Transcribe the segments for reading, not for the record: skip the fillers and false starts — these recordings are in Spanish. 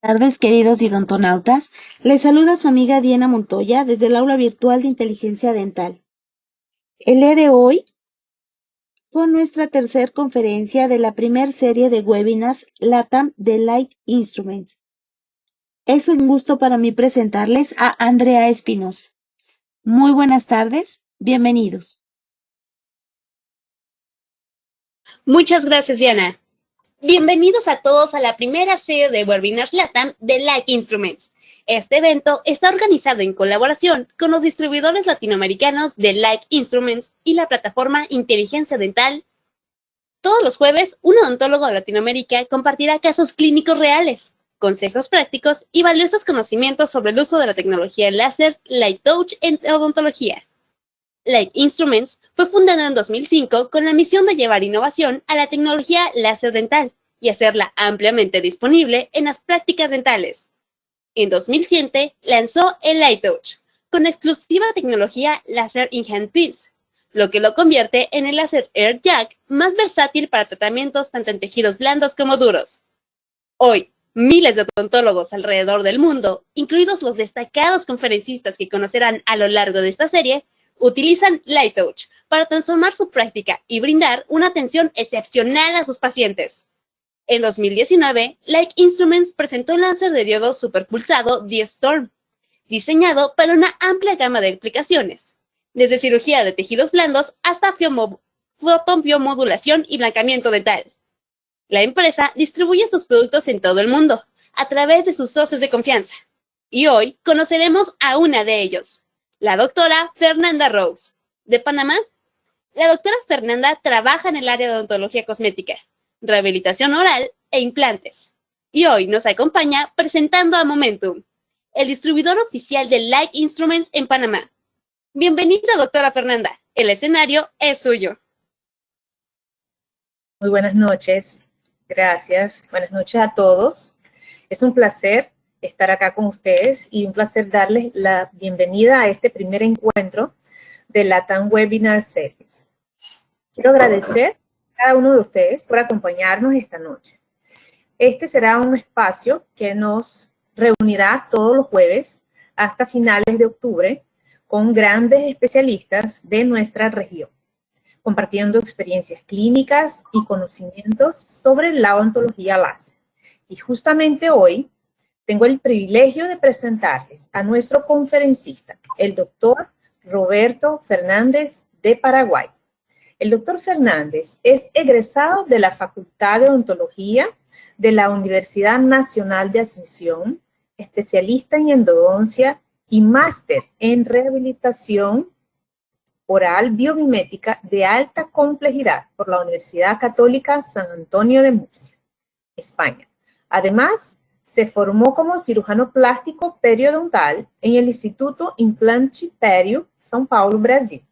Tardes, queridos idontonautas. Les saluda su amiga Diana Montoya desde el aula virtual de inteligencia dental. El día de hoy, con nuestra tercera conferencia de la primera serie de webinars LATAM de Light Instruments. Es un gusto para mí presentarles a Andrea Espinosa. Muy buenas tardes, bienvenidos. Muchas gracias, Diana. Bienvenidos a todos a la primera serie de webinars LATAM de Light Instruments. Este evento está organizado en colaboración con los distribuidores latinoamericanos de Light Instruments y la plataforma Inteligencia Dental. Todos los jueves, un odontólogo de Latinoamérica compartirá casos clínicos reales, consejos prácticos y valiosos conocimientos sobre el uso de la tecnología láser Light Touch en odontología. Light Instruments fue fundado en 2005 con la misión de llevar innovación a la tecnología láser dental y hacerla ampliamente disponible en las prácticas dentales. En 2007 lanzó el Light Touch, con exclusiva tecnología láser in handpiece, lo que lo convierte en el láser Air Jack más versátil para tratamientos tanto en tejidos blandos como duros. Hoy, miles de odontólogos alrededor del mundo, incluidos los destacados conferencistas que conocerán a lo largo de esta serie, utilizan Light Touch para transformar su práctica y brindar una atención excepcional a sus pacientes. En 2019, Light Instruments presentó el láser de diodo superpulsado D-Storm, diseñado para una amplia gama de aplicaciones, desde cirugía de tejidos blandos hasta fotobiomodulación y blanqueamiento dental. La empresa distribuye sus productos en todo el mundo, a través de sus socios de confianza. Y hoy conoceremos a una de ellos, la doctora Fernanda Rhodes, de Panamá. La doctora Fernanda trabaja en el área de odontología cosmética, rehabilitación oral e implantes. Y hoy nos acompaña presentando a Momentum, el distribuidor oficial de Light Instruments en Panamá. Bienvenida, doctora Fernanda. El escenario es suyo. Muy buenas noches. Gracias. Buenas noches a todos. Es un placer estar acá con ustedes y un placer darles la bienvenida a este primer encuentro de LATAM Webinar Series. Quiero agradecer a cada uno de ustedes por acompañarnos esta noche. Este será un espacio que nos reunirá todos los jueves hasta finales de octubre con grandes especialistas de nuestra región, compartiendo experiencias clínicas y conocimientos sobre la odontología láser. Y justamente hoy tengo el privilegio de presentarles a nuestro conferencista, el doctor Roberto Fernández de Paraguay. El doctor Fernández es egresado de la Facultad de Odontología de la Universidad Nacional de Asunción, especialista en endodoncia y máster en rehabilitación oral biomimética de alta complejidad por la Universidad Católica San Antonio de Murcia, España. Además, se formó como cirujano plástico periodontal en el Instituto Implante Perio, São Paulo, Brasil.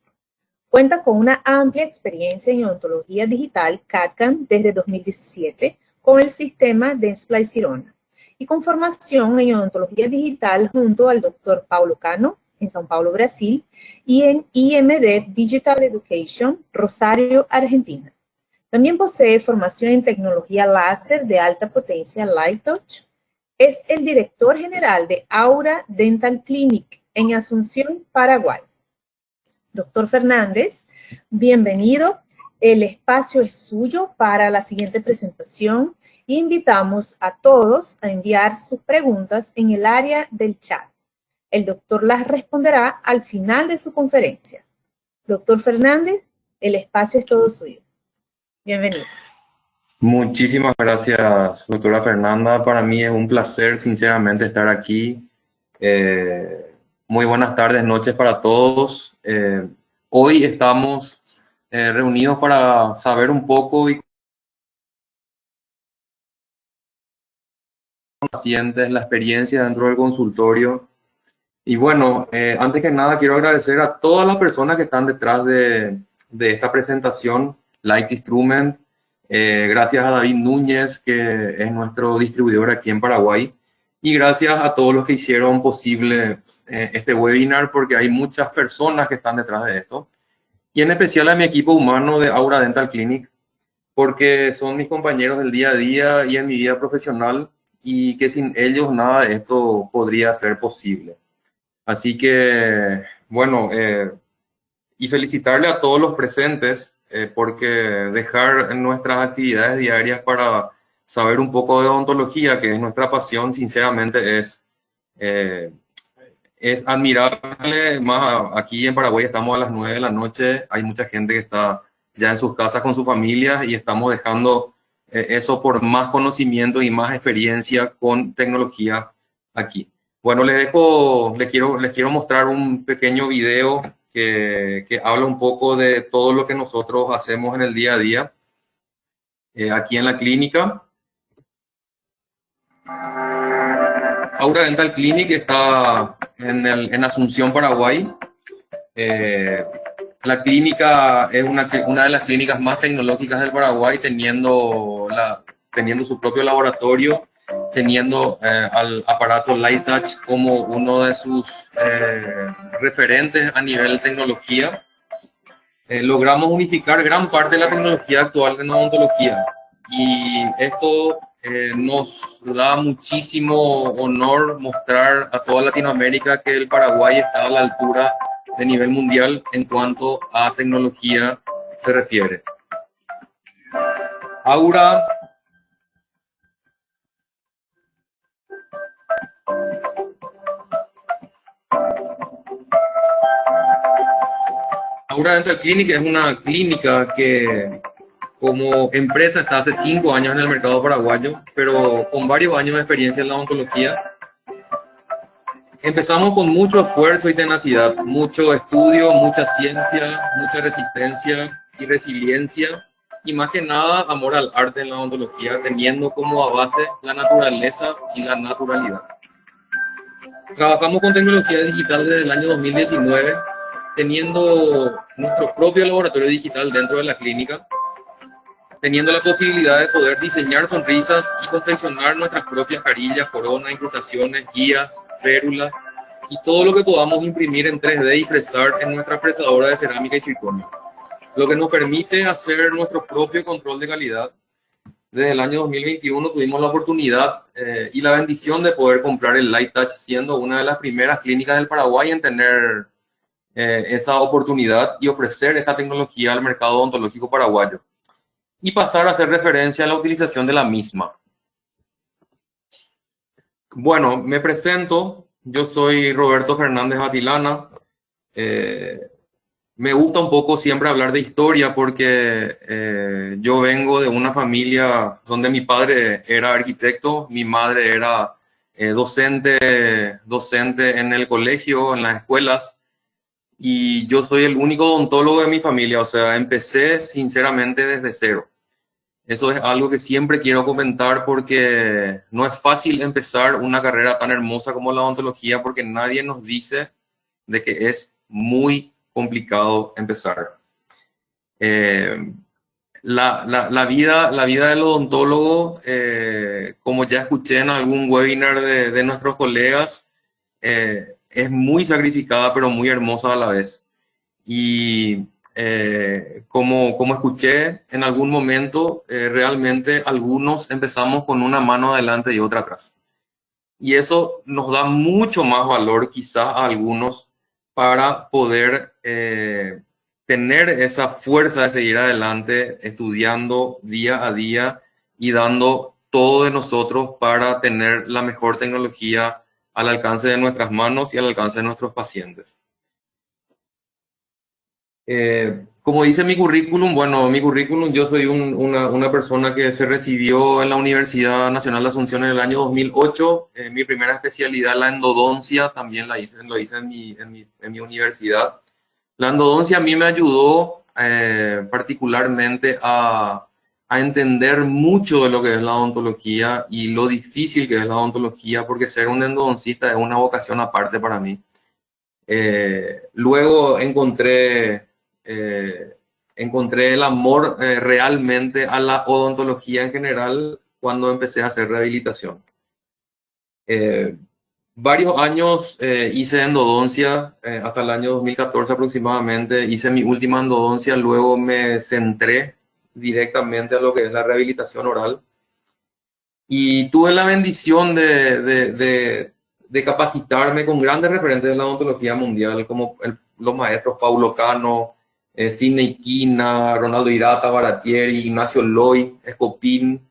Cuenta con una amplia experiencia en odontología digital CAD/CAM desde 2017 con el sistema Dentsply Sirona y con formación en odontología digital junto al doctor Paulo Cano en São Paulo, Brasil, y en IMD Digital Education, Rosario, Argentina. También posee formación en tecnología láser de alta potencia Light Touch. Es el director general de Aura Dental Clinic en Asunción, Paraguay. Doctor Fernández, bienvenido. El espacio es suyo para la siguiente presentación. Invitamos a todos a enviar sus preguntas en el área del chat. El doctor las responderá al final de su conferencia. Doctor Fernández, el espacio es todo suyo. Bienvenido. Muchísimas gracias, doctora Fernanda. Para mí es un placer, sinceramente, estar aquí. Muy buenas tardes, noches para todos. Hoy estamos reunidos para saber un poco y pacientes, la experiencia dentro del consultorio. Y bueno, antes que nada quiero agradecer a todas las personas que están detrás de esta presentación, Light Instrument. Gracias a David Núñez, que es nuestro distribuidor aquí en Paraguay. Y gracias a todos los que hicieron posible este webinar, porque hay muchas personas que están detrás de esto. Y en especial a mi equipo humano de Aura Dental Clinic, porque son mis compañeros del día a día y en mi vida profesional. y que sin ellos nada de esto podría ser posible. Así que, bueno, y felicitarle a todos los presentes porque dejar nuestras actividades diarias para saber un poco de odontología, que es nuestra pasión, sinceramente eh, es admirable. Más aquí en Paraguay estamos a las 9 de la noche, hay mucha gente que está ya en sus casas con sus familias y estamos dejando eso por más conocimiento y más experiencia con tecnología aquí. Bueno, les quiero mostrar un pequeño video que habla un poco de todo lo que nosotros hacemos en el día a día aquí en la clínica. Aura Dental Clinic está en Asunción, Paraguay. La clínica es una de las clínicas más tecnológicas del Paraguay, teniendo su propio laboratorio, teniendo al aparato Light Touch como uno de sus referentes a nivel de tecnología. Logramos unificar gran parte de la tecnología actual en odontología y esto nos da muchísimo honor mostrar a toda Latinoamérica que el Paraguay está a la altura de nivel mundial en cuanto a tecnología se refiere. Aura Dental Clinic es una clínica que como empresa está hace 5 años en el mercado paraguayo, pero con varios años de experiencia en la odontología. Empezamos con mucho esfuerzo y tenacidad, mucho estudio, mucha ciencia, mucha resistencia y resiliencia, y más que nada amor al arte en la odontología, teniendo como base la naturaleza y la naturalidad. Trabajamos con tecnología digital desde el año 2019, teniendo nuestro propio laboratorio digital dentro de la clínica, teniendo la posibilidad de poder diseñar sonrisas y confeccionar nuestras propias carillas, coronas, incrustaciones, guías, férulas y todo lo que podamos imprimir en 3D y fresar en nuestra fresadora de cerámica y circonio, lo que nos permite hacer nuestro propio control de calidad. Desde el año 2021 tuvimos la oportunidad y la bendición de poder comprar el Light Touch, siendo una de las primeras clínicas del Paraguay en tener esa oportunidad y ofrecer esta tecnología al mercado odontológico paraguayo y pasar a hacer referencia a la utilización de la misma. Bueno, me presento. Yo soy Roberto Fernández Batilana. Me gusta un poco siempre hablar de historia porque yo vengo de una familia donde mi padre era arquitecto, mi madre era docente en el colegio, en las escuelas, y yo soy el único odontólogo de mi familia, o sea, empecé sinceramente desde cero. Eso es algo que siempre quiero comentar porque no es fácil empezar una carrera tan hermosa como la odontología porque nadie nos dice de que es muy complicado empezar. La vida del odontólogo, como ya escuché en algún webinar de nuestros colegas, es muy sacrificada pero muy hermosa a la vez. Y como escuché en algún momento, realmente algunos empezamos con una mano adelante y otra atrás. Y eso nos da mucho más valor quizás a algunos para poder tener esa fuerza de seguir adelante, estudiando día a día y dando todo de nosotros para tener la mejor tecnología al alcance de nuestras manos y al alcance de nuestros pacientes. Como dice mi currículum, bueno, yo soy una persona que se recibió en la Universidad Nacional de Asunción en el año 2008. Mi primera especialidad, la endodoncia, también lo hice en mi universidad. La endodoncia a mí me ayudó particularmente a entender mucho de lo que es la odontología y lo difícil que es la odontología, porque ser un endodoncista es una vocación aparte para mí. Luego encontré el amor realmente a la odontología en general cuando empecé a hacer rehabilitación. Varios años hice endodoncia, hasta el año 2014 aproximadamente, hice mi última endodoncia, luego me centré directamente a lo que es la rehabilitación oral. Y tuve la bendición de capacitarme con grandes referentes de la odontología mundial, como los maestros Paulo Cano, Sidney Quina, Ronaldo Irata, Baratieri, Ignacio Loy, Escopín,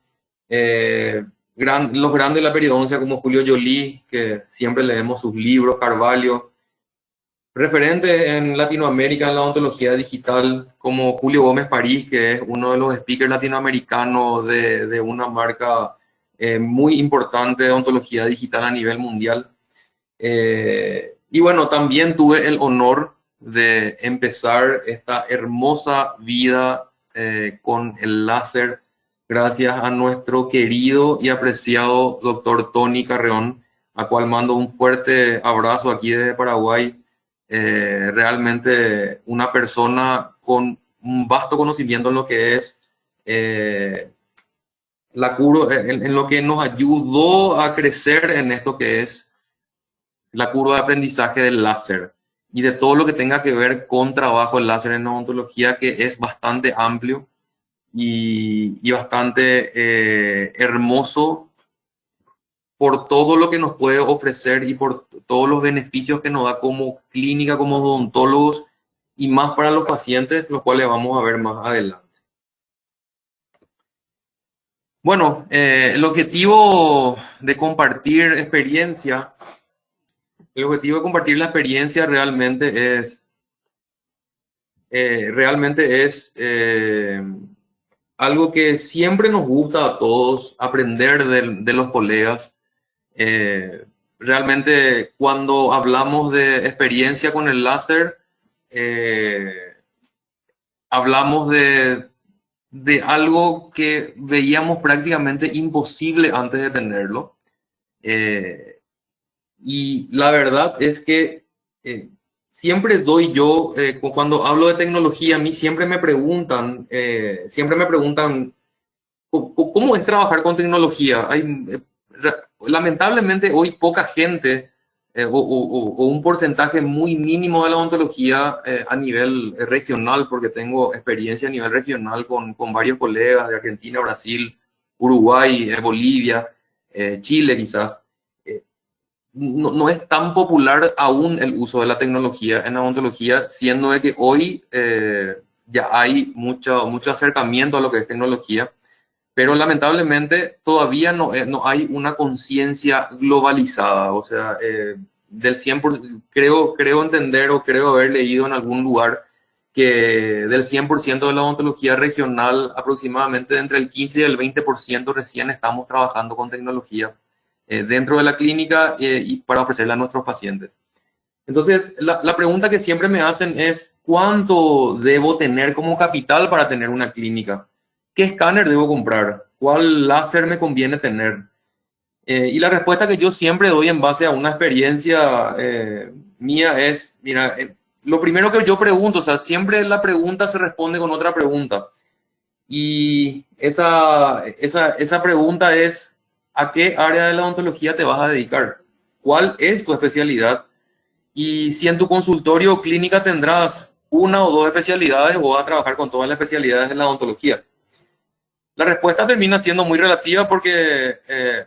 los grandes de la periodoncia como Julio Joly, que siempre leemos sus libros, Carvalho, referentes en Latinoamérica en la odontología digital como Julio Gómez París, que es uno de los speakers latinoamericanos de una marca muy importante de odontología digital a nivel mundial. Y bueno, también tuve el honor de empezar esta hermosa vida con el láser gracias a nuestro querido y apreciado doctor Tony Carreón, a cual mando un fuerte abrazo aquí desde Paraguay. Realmente una persona con un vasto conocimiento en lo que es en lo que nos ayudó a crecer en esto que es la curva de aprendizaje del láser y de todo lo que tenga que ver con trabajo del láser en odontología, que es bastante amplio y bastante hermoso por todo lo que nos puede ofrecer y por todos los beneficios que nos da como clínica, como odontólogos y más para los pacientes, los cuales vamos a ver más adelante. Bueno, el objetivo de compartir experiencia, realmente es algo que siempre nos gusta a todos, aprender de los colegas. Realmente cuando hablamos de experiencia con el láser, hablamos de algo que veíamos prácticamente imposible antes de tenerlo. Y la verdad es que siempre doy yo, cuando hablo de tecnología, a mí siempre me preguntan ¿cómo es trabajar con tecnología? Lamentablemente hoy poca gente o un porcentaje muy mínimo de la odontología a nivel regional, porque tengo experiencia a nivel regional con varios colegas de Argentina, Brasil, Uruguay, Bolivia, Chile quizás. No es tan popular aún el uso de la tecnología en la odontología, siendo de que hoy ya hay mucho acercamiento a lo que es tecnología, pero lamentablemente todavía no hay una conciencia globalizada. O sea, del 100%, creo entender o creo haber leído en algún lugar que del 100% de la odontología regional, aproximadamente entre el 15 y el 20% recién estamos trabajando con tecnología dentro de la clínica y para ofrecerla a nuestros pacientes. Entonces, la pregunta que siempre me hacen es, ¿cuánto debo tener como capital para tener una clínica? ¿Qué escáner debo comprar? ¿Cuál láser me conviene tener? Y la respuesta que yo siempre doy en base a una experiencia mía es, mira, lo primero que yo pregunto, o sea, siempre la pregunta se responde con otra pregunta. Y esa pregunta es, ¿a qué área de la odontología te vas a dedicar? ¿Cuál es tu especialidad? Y si en tu consultorio o clínica tendrás una o dos especialidades o vas a trabajar con todas las especialidades de la odontología. La respuesta termina siendo muy relativa porque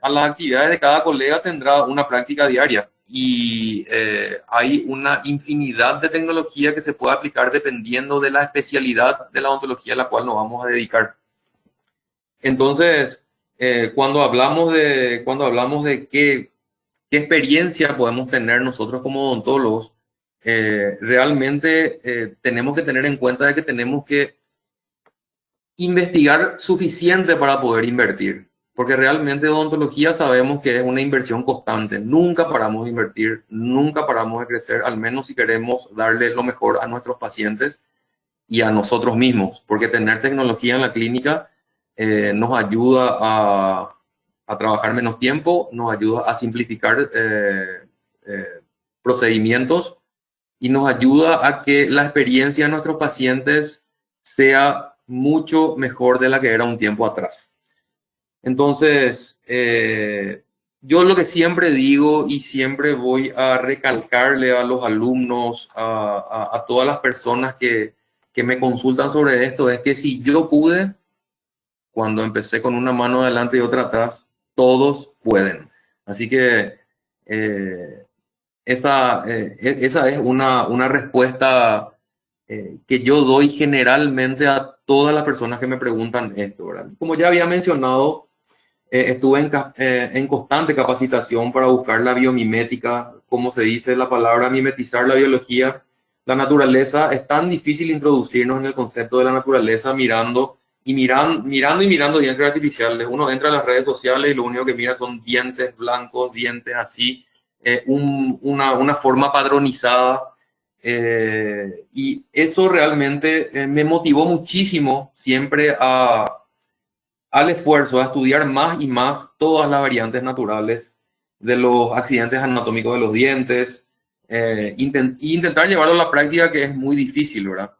a las actividades de cada colega tendrá una práctica diaria y hay una infinidad de tecnología que se puede aplicar dependiendo de la especialidad de la odontología a la cual nos vamos a dedicar. Entonces, cuando hablamos de qué experiencia podemos tener nosotros como odontólogos, realmente tenemos que tener en cuenta de que tenemos que investigar suficiente para poder invertir, porque realmente odontología sabemos que es una inversión constante. Nunca paramos de invertir, nunca paramos de crecer, al menos si queremos darle lo mejor a nuestros pacientes y a nosotros mismos, porque tener tecnología en la clínica nos ayuda a trabajar menos tiempo, nos ayuda a simplificar procedimientos y nos ayuda a que la experiencia de nuestros pacientes sea mucho mejor de la que era un tiempo atrás. Entonces, yo lo que siempre digo y siempre voy a recalcarle a los alumnos, a todas las personas que me consultan sobre esto, es que si yo pude, cuando empecé con una mano adelante y otra atrás, todos pueden. Así que esa es una respuesta que yo doy generalmente a todas las personas que me preguntan esto, ¿verdad? Como ya había mencionado, estuve en constante capacitación para buscar la biomimética, como se dice la palabra, mimetizar la biología. La naturaleza, es tan difícil introducirnos en el concepto de la naturaleza mirando dientes artificiales. Uno entra a las redes sociales y lo único que mira son dientes blancos, dientes así, una forma padronizada. Y eso realmente me motivó muchísimo siempre al esfuerzo, a estudiar más y más todas las variantes naturales de los accidentes anatómicos de los dientes, intentar llevarlo a la práctica, que es muy difícil, ¿verdad?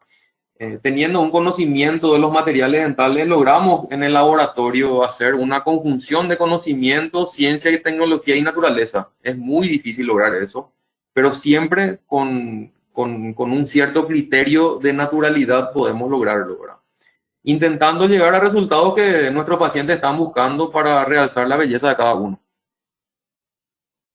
Teniendo un conocimiento de los materiales dentales, logramos en el laboratorio hacer una conjunción de conocimiento, ciencia y tecnología y naturaleza. Es muy difícil lograr eso, pero siempre con un cierto criterio de naturalidad podemos lograrlo, ¿verdad? Intentando llegar a resultados que nuestros pacientes están buscando para realzar la belleza de cada uno.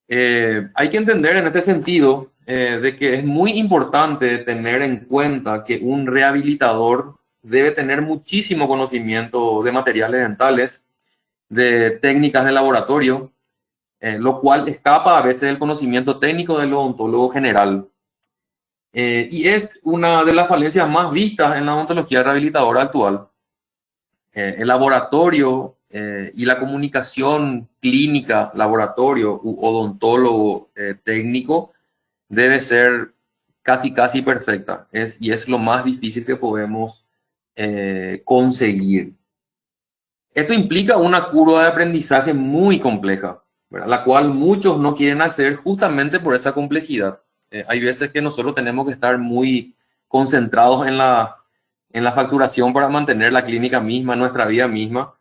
Hay que entender en este sentido de que es muy importante tener en cuenta que un rehabilitador debe tener muchísimo conocimiento de materiales dentales, de técnicas de laboratorio, lo cual escapa a veces del conocimiento técnico del odontólogo general. Y es una de las falencias más vistas en la odontología rehabilitadora actual. El laboratorio y la comunicación clínica, laboratorio u odontólogo técnico debe ser casi perfecta. Y es lo más difícil que podemos conseguir. Esto implica una curva de aprendizaje muy compleja, ¿verdad? La cual muchos no quieren hacer justamente por esa complejidad. Hay veces que nosotros tenemos que estar muy concentrados en la facturación para mantener la clínica misma, nuestra vida misma,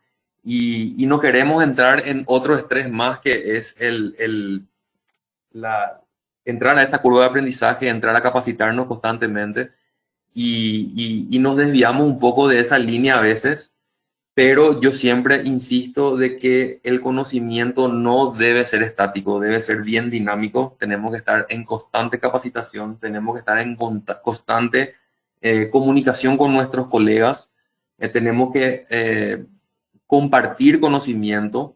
y no queremos entrar en otro estrés más, que es entrar a esa curva de aprendizaje, entrar a capacitarnos constantemente, y nos desviamos un poco de esa línea a veces. Pero yo siempre insisto de que el conocimiento no debe ser estático, debe ser bien dinámico. Tenemos que estar en constante capacitación, tenemos que estar en constante comunicación con nuestros colegas, tenemos que compartir conocimiento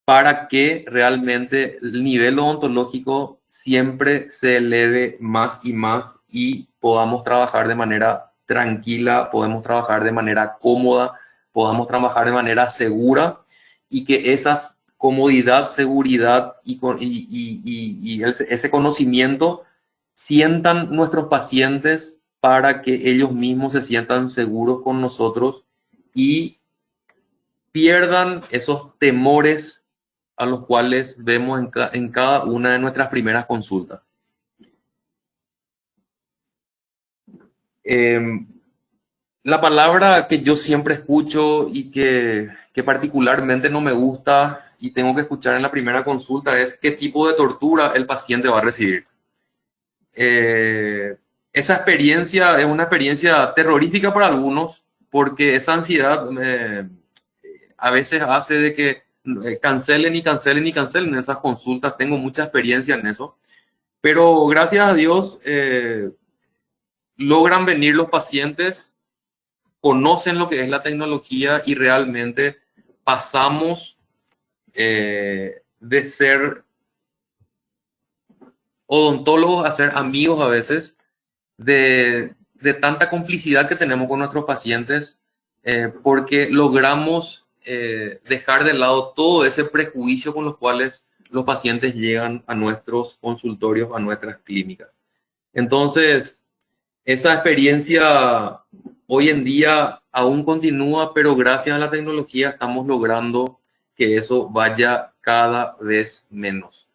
para que realmente el nivel odontológico siempre se eleve más y más y podamos trabajar de manera tranquila, podemos trabajar de manera cómoda, podamos trabajar de manera segura, y que esa comodidad, seguridad ese conocimiento sientan nuestros pacientes, para que ellos mismos se sientan seguros con nosotros y pierdan esos temores a los cuales vemos en cada una de nuestras primeras consultas. La palabra que yo siempre escucho y que particularmente no me gusta y tengo que escuchar en la primera consulta es: ¿qué tipo de tortura el paciente va a recibir? Esa experiencia es una experiencia terrorífica para algunos, porque esa ansiedad a veces hace de que cancelen esas consultas. Tengo mucha experiencia en eso, pero gracias a Dios logran venir los pacientes, conocen lo que es la tecnología y realmente pasamos de ser odontólogos a ser amigos a veces, de tanta complicidad que tenemos con nuestros pacientes, porque logramos dejar de lado todo ese prejuicio con los cuales los pacientes llegan a nuestros consultorios, a nuestras clínicas. Entonces, esa experiencia hoy en día aún continúa, pero gracias a la tecnología estamos logrando que eso vaya cada vez menos.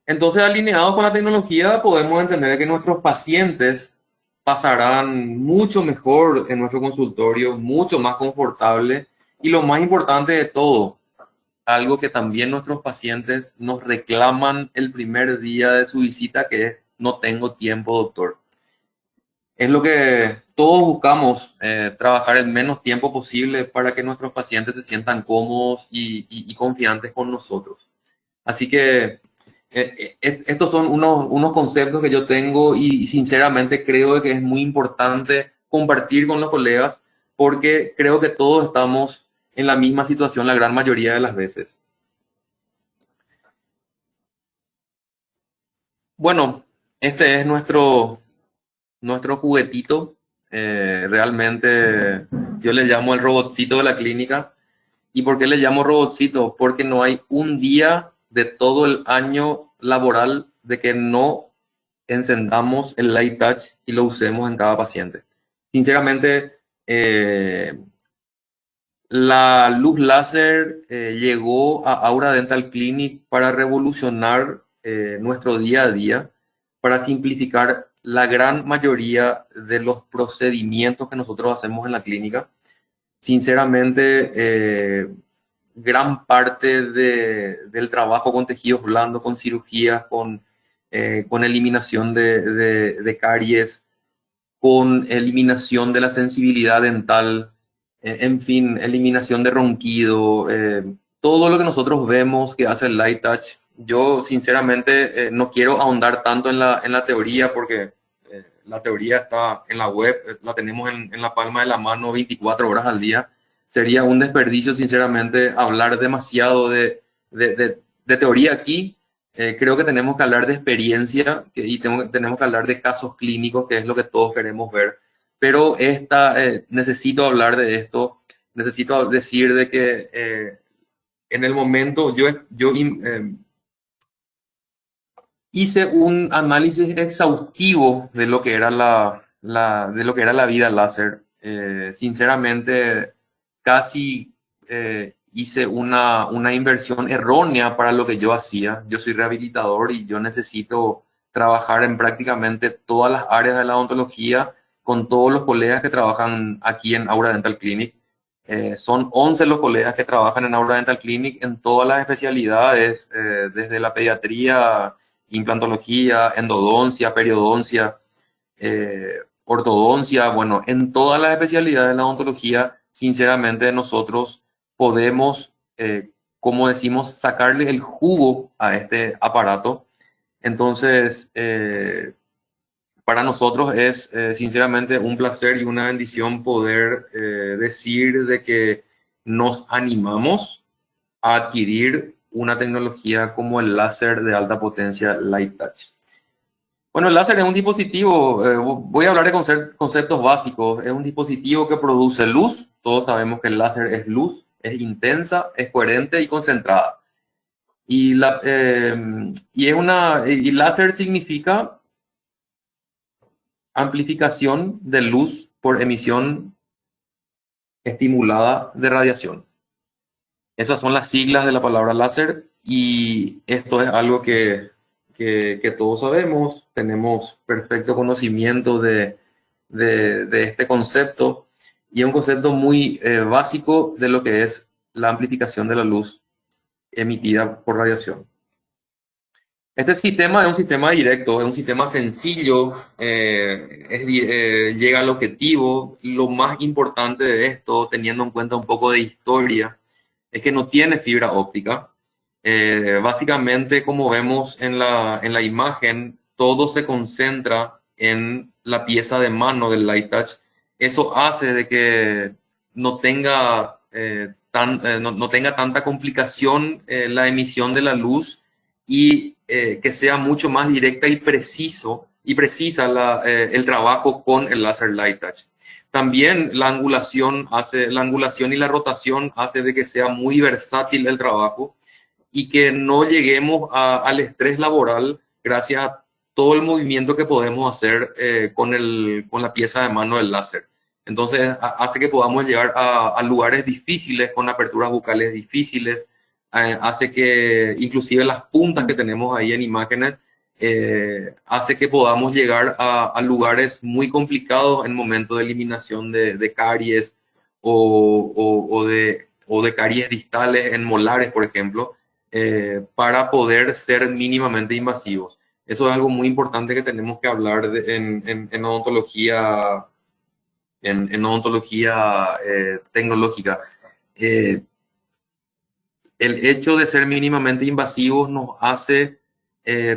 Entonces, alineados con la tecnología, podemos entender que nuestros pacientes pasarán mucho mejor en nuestro consultorio, mucho más confortable, y lo más importante de todo, algo que también nuestros pacientes nos reclaman el primer día de su visita, que es: no tengo tiempo, doctor. Es lo que todos buscamos, trabajar el menos tiempo posible para que nuestros pacientes se sientan cómodos y confiantes con nosotros. Así que estos son unos conceptos que yo tengo y sinceramente creo que es muy importante compartir con los colegas porque creo que todos estamos en la misma situación la gran mayoría de las veces. Bueno, este es nuestro juguetito. Realmente yo le llamo el robotcito de la clínica. ¿Y por qué le llamo robotcito? Porque no hay un día de todo el año laboral de que no encendamos el Light Touch y lo usemos en cada paciente. Sinceramente, la luz láser llegó a Aura Dental Clinic para revolucionar nuestro día a día, para simplificar la gran mayoría de los procedimientos que nosotros hacemos en la clínica. Sinceramente, gran parte del trabajo con tejidos blandos, con cirugías, con eliminación de caries, con eliminación de la sensibilidad dental, en fin, eliminación de ronquido, todo lo que nosotros vemos que hace el Light Touch. Yo sinceramente no quiero ahondar tanto en la teoría porque la teoría está en la web, la tenemos en la palma de la mano 24 horas al día. Sería un desperdicio sinceramente hablar demasiado de teoría aquí. Creo que tenemos que hablar de experiencia tenemos que hablar de casos clínicos, que es lo que todos queremos ver. Pero necesito hablar de esto, necesito decir de que en el momento yo hice un análisis exhaustivo de lo que era de lo que era la vida láser. Sinceramente, casi hice una inversión errónea para lo que yo hacía. Yo soy rehabilitador y yo necesito trabajar en prácticamente todas las áreas de la odontología con todos los colegas que trabajan aquí en Aura Dental Clinic. Son 11 los colegas que trabajan en Aura Dental Clinic en todas las especialidades, desde la pediatría, implantología, endodoncia, periodoncia, ortodoncia, bueno, en todas las especialidades de la odontología, sinceramente nosotros podemos, como decimos, sacarle el jugo a este aparato. Entonces, para nosotros es sinceramente un placer y una bendición poder decir de que nos animamos a adquirir una tecnología como el láser de alta potencia Light Touch. Bueno, el láser es un dispositivo, voy a hablar de conceptos básicos, es un dispositivo que produce luz, todos sabemos que el láser es luz, es intensa, es coherente y concentrada. Y láser significa amplificación de luz por emisión estimulada de radiación. Esas son las siglas de la palabra láser y esto es algo que todos sabemos, tenemos perfecto conocimiento de este concepto y es un concepto muy básico de lo que es la amplificación de la luz emitida por radiación. Este sistema es un sistema directo, es un sistema sencillo, llega al objetivo. Lo más importante de esto, teniendo en cuenta un poco de historia, es que no tiene fibra óptica. Básicamente, como vemos en la imagen, todo se concentra en la pieza de mano del Light Touch. Eso hace de que no tenga, no tenga tanta complicación la emisión de la luz y que sea mucho más directa y precisa el trabajo con el láser Light Touch. También la angulación y la rotación hace de que sea muy versátil el trabajo y que no lleguemos al estrés laboral gracias a todo el movimiento que podemos hacer con la pieza de mano del láser. Entonces hace que podamos llegar a lugares difíciles, con aperturas bucales difíciles, hace que inclusive las puntas que tenemos ahí en imágenes, hace que podamos llegar a lugares muy complicados en momento de eliminación de caries o de caries distales en molares, por ejemplo, para poder ser mínimamente invasivos. Eso es algo muy importante que tenemos que hablar en odontología, en odontología tecnológica. El hecho de ser mínimamente invasivos nos hace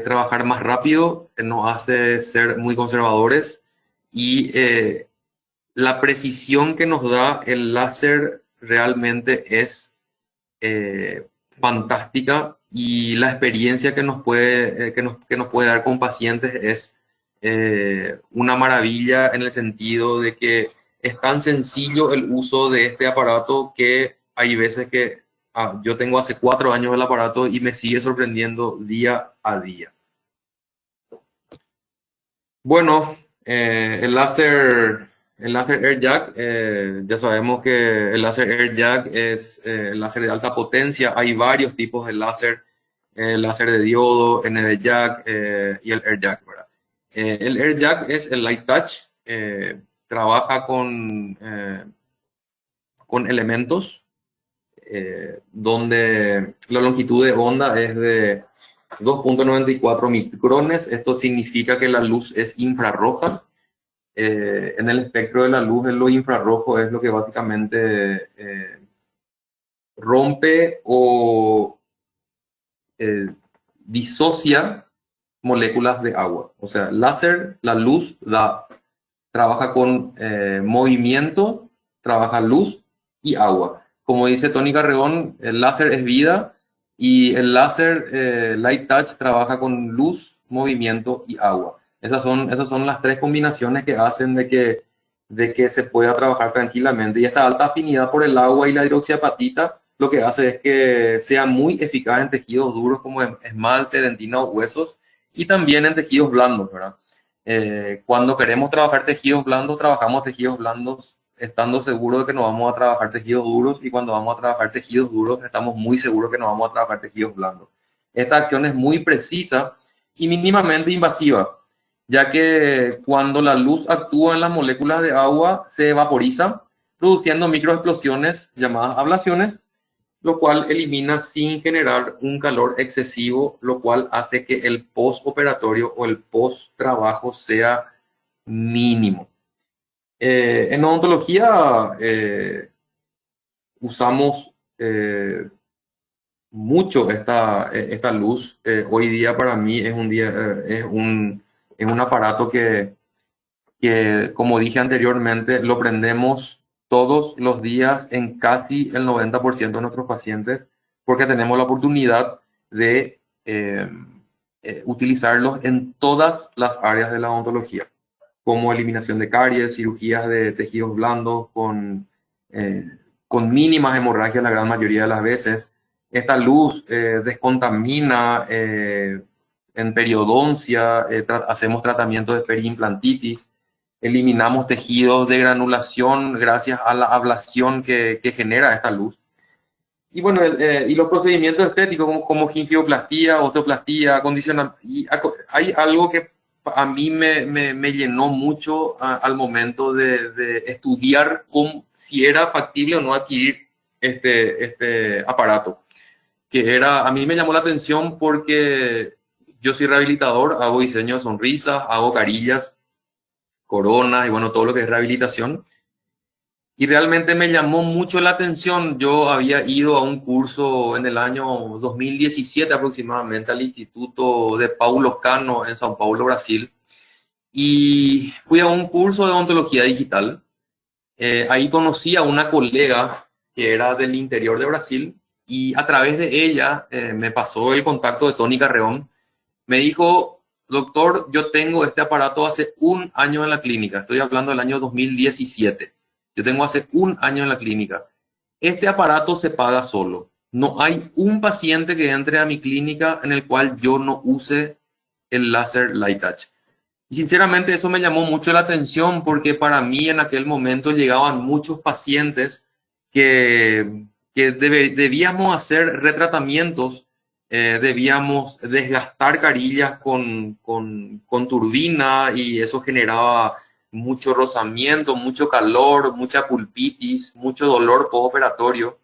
trabajar más rápido, nos hace ser muy conservadores y la precisión que nos da el láser realmente es fantástica, y la experiencia que nos puede, que nos puede dar con pacientes es una maravilla, en el sentido de que es tan sencillo el uso de este aparato que hay veces que yo tengo hace 4 años el aparato y me sigue sorprendiendo día a día. Bueno, el láser AirJack, ya sabemos que el láser AirJack es el láser de alta potencia. Hay varios tipos de láser, el láser de diodo, ND-Jack y el AirJack, ¿verdad? El AirJack es el Light Touch, trabaja con elementos donde la longitud de onda es de 2.94 micrones. Esto significa que la luz es infrarroja. En el espectro de la luz, lo infrarrojo es lo que básicamente rompe o disocia moléculas de agua. O sea, láser, la luz trabaja con movimiento, trabaja luz y agua. Como dice Tony Carreón, el láser es vida, y el láser Light Touch trabaja con luz, movimiento y agua. Esas son las tres combinaciones que hacen de que se pueda trabajar tranquilamente. Y esta alta afinidad por el agua y la hidroxiapatita lo que hace es que sea muy eficaz en tejidos duros como esmalte, dentina o huesos, y también en tejidos blandos, ¿verdad? Cuando queremos trabajar tejidos blandos, trabajamos tejidos blandos estando seguros de que no vamos a trabajar tejidos duros, y cuando vamos a trabajar tejidos duros estamos muy seguros que no vamos a trabajar tejidos blandos. Esta acción es muy precisa y mínimamente invasiva, ya que cuando la luz actúa en las moléculas de agua se vaporiza, produciendo microexplosiones llamadas ablaciones, lo cual elimina sin generar un calor excesivo, lo cual hace que el postoperatorio o el post-trabajo sea mínimo. En odontología usamos mucho esta luz. Hoy día para mí es un aparato que, como dije anteriormente, lo prendemos todos los días en casi el 90% de nuestros pacientes, porque tenemos la oportunidad de utilizarlos en todas las áreas de la odontología, como eliminación de caries, cirugías de tejidos blandos con mínimas hemorragias la gran mayoría de las veces. Esta luz descontamina en periodoncia, hacemos tratamiento de periimplantitis, eliminamos tejidos de granulación gracias a la ablación que genera esta luz. Y bueno, y los procedimientos estéticos como gingioplastía, osteoplastía, acondicionamiento. Y hay algo que a mí me llenó mucho al momento de estudiar si era factible o no adquirir este aparato. A mí me llamó la atención porque yo soy rehabilitador, hago diseño de sonrisas, hago carillas, coronas y bueno, todo lo que es rehabilitación. Y realmente me llamó mucho la atención. Yo había ido a un curso en el año 2017 aproximadamente al Instituto de Paulo Cano en São Paulo, Brasil. Y fui a un curso de odontología digital. Ahí conocí a una colega que era del interior de Brasil, y a través de ella me pasó el contacto de Tony Carreón. Me dijo: doctor, yo tengo este aparato hace 1 año en la clínica. Estoy hablando del año 2017. Yo tengo hace 1 año en la clínica. Este aparato se paga solo. No hay un paciente que entre a mi clínica en el cual yo no use el láser Light Touch. Y sinceramente eso me llamó mucho la atención, porque para mí en aquel momento llegaban muchos pacientes que debíamos hacer retratamientos, debíamos desgastar carillas con turbina, y eso generaba mucho rozamiento, mucho calor, mucha pulpitis, mucho dolor postoperatorio.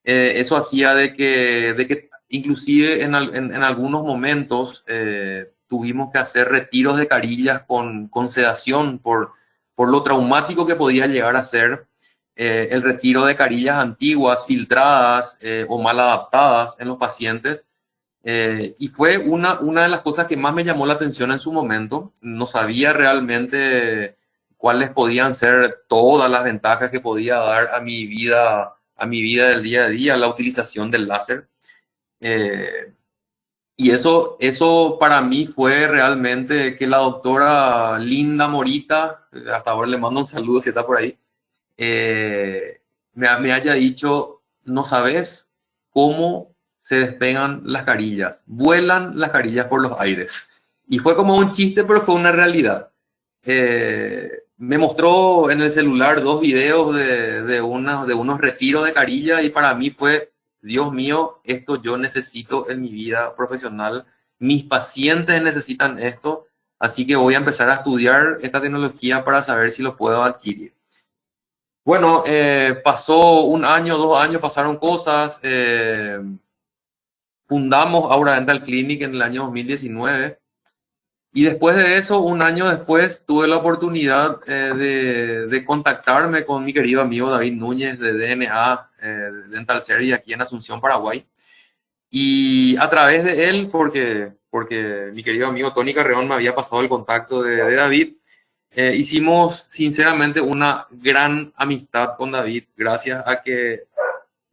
Eso hacía de que inclusive en algunos momentos tuvimos que hacer retiros de carillas con sedación por lo traumático que podía llegar a ser el retiro de carillas antiguas, filtradas o mal adaptadas en los pacientes. Y fue una de las cosas que más me llamó la atención en su momento. No sabía realmente cuáles podían ser todas las ventajas que podía dar a mi vida del día a día, la utilización del láser. Y eso para mí fue realmente que la doctora Linda Morita, hasta ahora le mando un saludo si está por ahí, me haya dicho, no sabes cómo se despegan las carillas, vuelan las carillas por los aires. Y fue como un chiste, pero fue una realidad. Me mostró en el celular 2 videos de unos retiros de carilla y para mí fue, Dios mío, esto yo necesito en mi vida profesional, mis pacientes necesitan esto, así que voy a empezar a estudiar esta tecnología para saber si lo puedo adquirir. Bueno, pasó un año, 2 años, pasaron cosas. Fundamos Aura Dental Clinic en el año 2019. Y después de eso, un año después, tuve la oportunidad de contactarme con mi querido amigo David Núñez de DNA Dental Series aquí en Asunción, Paraguay. Y a través de él, porque mi querido amigo Tony Carreón me había pasado el contacto de David, hicimos sinceramente una gran amistad con David, gracias a que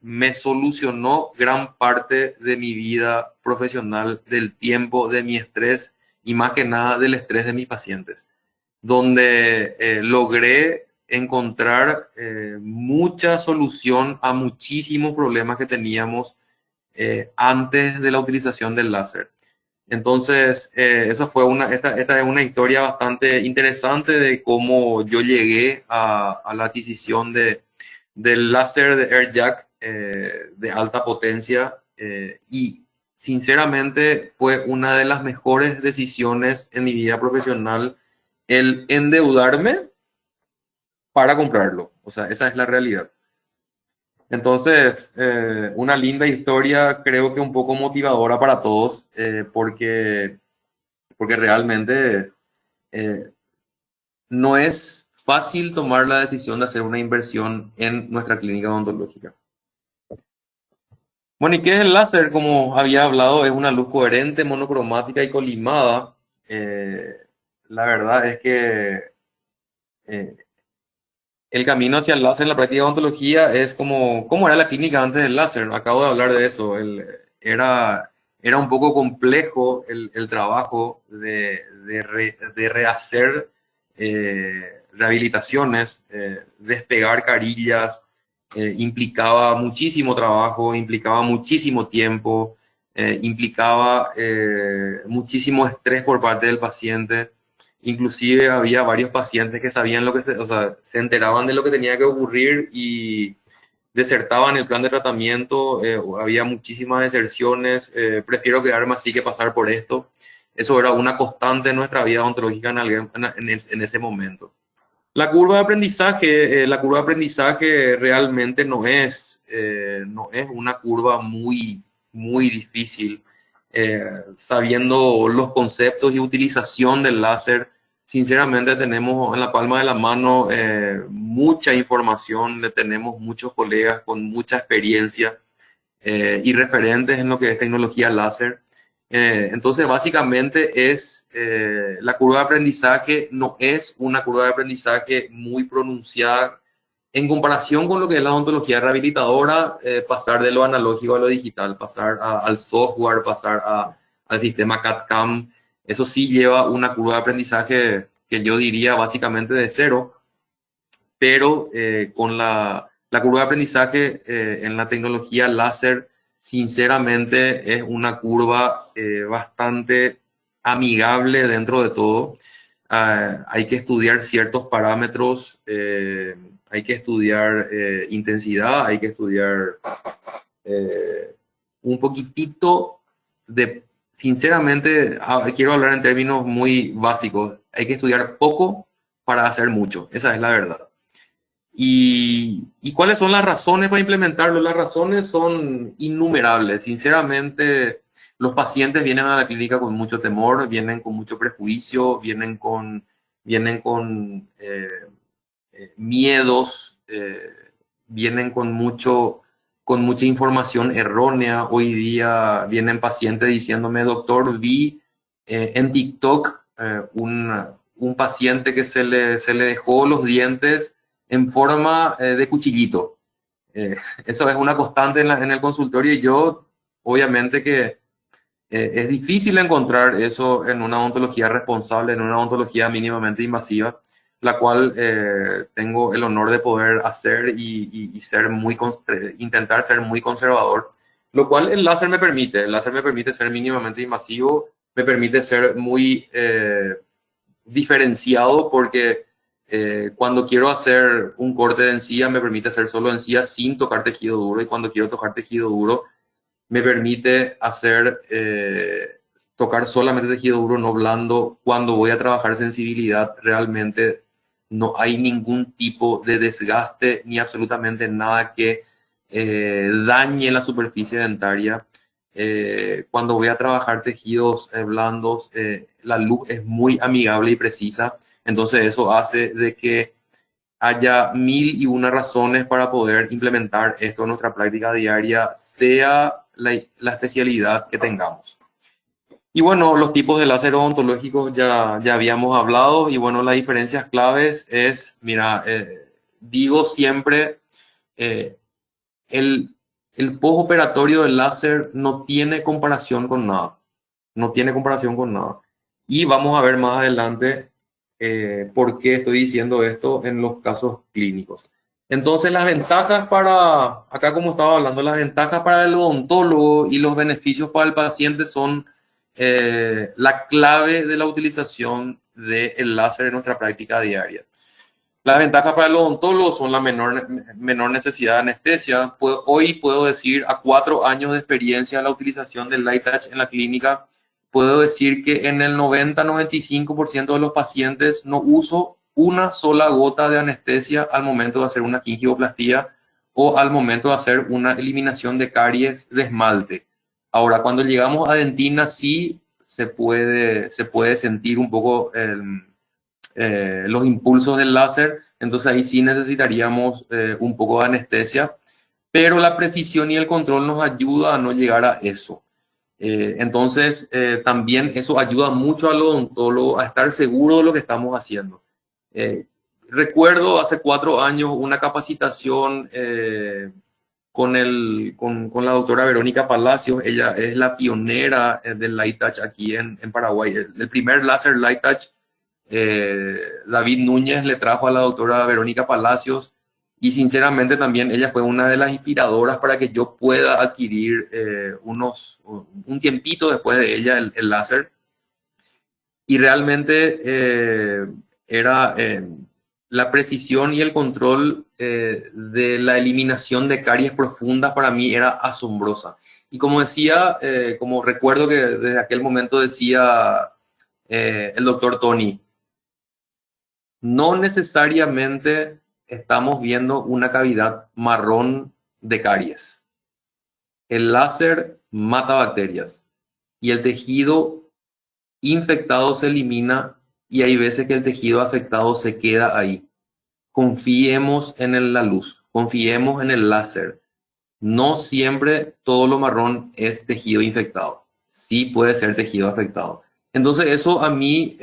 me solucionó gran parte de mi vida profesional, del tiempo, de mi estrés y más que nada del estrés de mis pacientes, donde logré encontrar mucha solución a muchísimos problemas que teníamos antes de la utilización del láser. Entonces, esta es una historia bastante interesante de cómo yo llegué a la adquisición del láser de AirJack de alta potencia y sinceramente fue una de las mejores decisiones en mi vida profesional el endeudarme para comprarlo. O sea, esa es la realidad. Entonces, una linda historia, creo que un poco motivadora para todos, porque realmente no es fácil tomar la decisión de hacer una inversión en nuestra clínica odontológica. Bueno, ¿y qué es el láser? Como había hablado, es una luz coherente, monocromática y colimada. La verdad es que eh, el camino hacia el láser en la práctica de odontología es como era la clínica antes del láser. Acabo de hablar de eso. Era un poco complejo el trabajo de rehacer rehabilitaciones, despegar carillas. Implicaba muchísimo trabajo, implicaba muchísimo tiempo, implicaba muchísimo estrés por parte del paciente. Inclusive había varios pacientes que sabían o sea, se enteraban de lo que tenía que ocurrir y desertaban el plan de tratamiento. Había muchísimas deserciones. Prefiero quedarme así que pasar por esto. Eso era una constante en nuestra vida odontológica en ese momento. La curva de aprendizaje realmente no es una curva muy, muy difícil. Sabiendo los conceptos y utilización del láser, sinceramente tenemos en la palma de la mano mucha información, tenemos muchos colegas con mucha experiencia y referentes en lo que es tecnología láser. Entonces, básicamente la curva de aprendizaje no es una curva de aprendizaje muy pronunciada en comparación con lo que es la odontología rehabilitadora, pasar de lo analógico a lo digital, pasar al software, al sistema CAD/CAM. Eso sí lleva una curva de aprendizaje que yo diría básicamente de cero, pero con la curva de aprendizaje en la tecnología láser, sinceramente es una curva bastante amigable dentro de todo. Hay que estudiar ciertos parámetros, hay que estudiar intensidad, hay que estudiar un poquitito sinceramente, quiero hablar en términos muy básicos, hay que estudiar poco para hacer mucho, esa es la verdad. ¿Y cuáles son las razones para implementarlo? Las razones son innumerables. Sinceramente, los pacientes vienen a la clínica con mucho temor, vienen con mucho prejuicio, vienen con miedos, vienen con mucha información errónea. Hoy día vienen pacientes diciéndome, doctor, vi en TikTok un paciente que se le dejó los dientes en forma de cuchillito. Eso es una constante en el consultorio y yo, obviamente que es difícil encontrar eso en una odontología responsable, en una odontología mínimamente invasiva, la cual tengo el honor de poder hacer y ser intentar ser muy conservador, lo cual el láser me permite. El láser me permite ser mínimamente invasivo, me permite ser muy diferenciado porque cuando quiero hacer un corte de encía me permite hacer solo encía sin tocar tejido duro, y cuando quiero tocar tejido duro me permite tocar solamente tejido duro, no blando. Cuando voy a trabajar sensibilidad, realmente no hay ningún tipo de desgaste ni absolutamente nada que dañe la superficie dentaria. Cuando voy a trabajar tejidos blandos, la luz es muy amigable y precisa. Entonces eso hace de que haya mil y una razones para poder implementar esto en nuestra práctica diaria, sea la especialidad que tengamos. Y bueno, los tipos de láser odontológicos ya habíamos hablado, y bueno, las diferencias claves es, mira, digo siempre, eh, el, el postoperatorio del láser no tiene comparación con nada, no tiene comparación con nada. Y vamos a ver más adelante por qué estoy diciendo esto en los casos clínicos. Entonces, las ventajas acá como estaba hablando, las ventajas para el odontólogo y los beneficios para el paciente son la clave de la utilización del láser en nuestra práctica diaria. Las ventajas para el odontólogo son la menor necesidad de anestesia. Hoy puedo decir, a 4 años de experiencia de la utilización del Light Touch en la clínica, puedo decir que en el 90-95% de los pacientes no uso una sola gota de anestesia al momento de hacer una gingivoplastía o al momento de hacer una eliminación de caries de esmalte. Ahora, cuando llegamos a dentina, sí se puede sentir un poco los impulsos del láser, entonces ahí sí necesitaríamos un poco de anestesia, pero la precisión y el control nos ayuda a no llegar a eso. Entonces, también eso ayuda mucho al odontólogo a estar seguro de lo que estamos haciendo. Recuerdo hace 4 años una capacitación con la doctora Verónica Palacios. Ella es la pionera del Light Touch aquí en Paraguay. El primer láser Light Touch, David Núñez le trajo a la doctora Verónica Palacios, y sinceramente también ella fue una de las inspiradoras para que yo pueda adquirir un tiempito después de ella el láser. Y realmente era la precisión y el control de la eliminación de caries profundas para mí era asombrosa. Y como decía, como recuerdo que desde aquel momento decía el doctor Tony, no necesariamente estamos viendo una cavidad marrón de caries. El láser mata bacterias y el tejido infectado se elimina, y hay veces que el tejido afectado se queda ahí. Confiemos en la luz, confiemos en el láser. No siempre todo lo marrón es tejido infectado. Sí puede ser tejido afectado. Entonces eso a mí,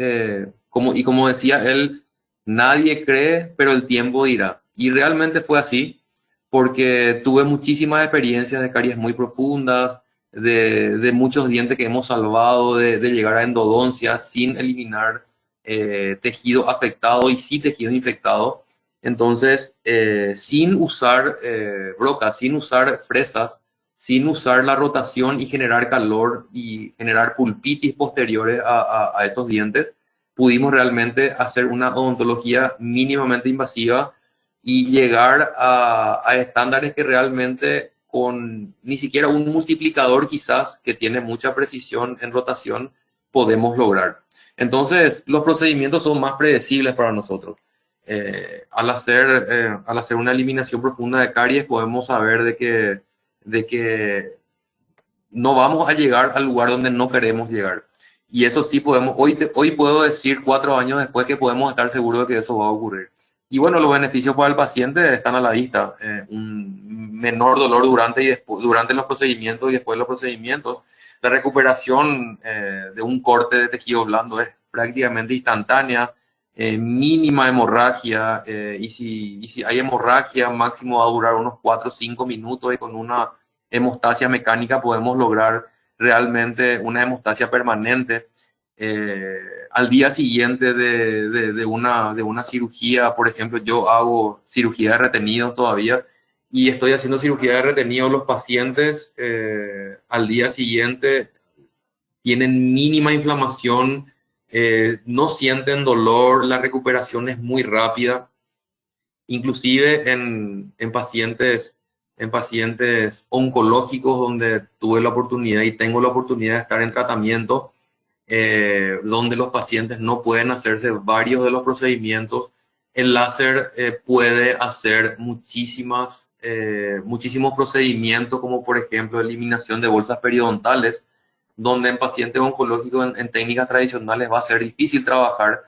como decía él, nadie cree, pero el tiempo dirá. Y realmente fue así, porque tuve muchísimas experiencias de caries muy profundas, de muchos dientes que hemos salvado, de llegar a endodoncia sin eliminar tejido afectado y sí tejido infectado. Entonces, sin usar brocas, sin usar fresas, sin usar la rotación y generar calor y generar pulpitis posteriores a esos dientes, pudimos realmente hacer una odontología mínimamente invasiva y llegar a estándares que realmente con ni siquiera un multiplicador quizás que tiene mucha precisión en rotación podemos lograr. Entonces, los procedimientos son más predecibles para nosotros. Al hacer una eliminación profunda de caries podemos saber de que no vamos a llegar al lugar donde no queremos llegar. Y eso sí podemos, hoy puedo decir 4 años después que podemos estar seguros de que eso va a ocurrir. Y bueno, los beneficios para el paciente están a la vista. Un menor dolor durante, durante los procedimientos y después de los procedimientos. La recuperación de un corte de tejido blando es prácticamente instantánea, mínima hemorragia, y si hay hemorragia, máximo va a durar unos 4 o 5 minutos y con una hemostasia mecánica podemos lograr realmente una hemostasia permanente. Al día siguiente de una cirugía, por ejemplo, yo hago cirugía de retenido todavía y estoy haciendo cirugía de retenido. Los pacientes al día siguiente tienen mínima inflamación, no sienten dolor, la recuperación es muy rápida. Inclusive en pacientes oncológicos donde tuve la oportunidad y tengo la oportunidad de estar en tratamiento, donde los pacientes no pueden hacerse varios de los procedimientos, el láser puede hacer muchísimos procedimientos, como por ejemplo eliminación de bolsas periodontales, donde en pacientes oncológicos en técnicas tradicionales va a ser difícil trabajar.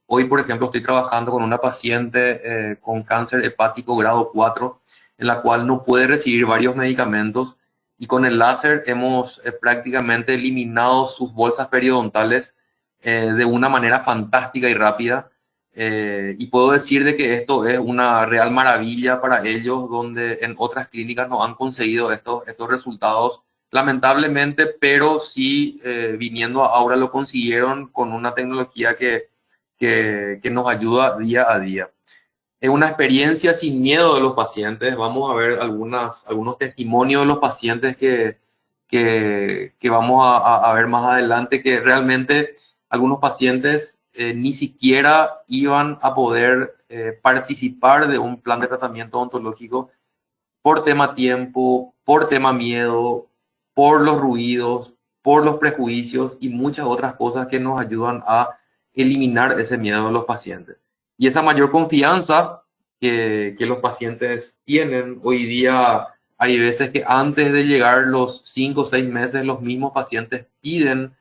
Hoy, por ejemplo, estoy trabajando con una paciente con cáncer hepático grado 4, en la cual no puede recibir varios medicamentos, y con el láser hemos prácticamente eliminado sus bolsas periodontales de una manera fantástica y rápida. Y puedo decir de que esto es una real maravilla para ellos, donde en otras clínicas no han conseguido estos resultados, lamentablemente, pero sí viniendo a Aura lo consiguieron con una tecnología que nos ayuda día a día. Es una experiencia sin miedo de los pacientes. Vamos a ver algunos testimonios de los pacientes que vamos a ver más adelante, que realmente algunos pacientes ni siquiera iban a poder participar de un plan de tratamiento odontológico por tema tiempo, por tema miedo, por los ruidos, por los prejuicios y muchas otras cosas que nos ayudan a eliminar ese miedo de los pacientes. Y esa mayor confianza que los pacientes tienen hoy día, hay veces que antes de llegar los 5 o 6 meses, los mismos pacientes piden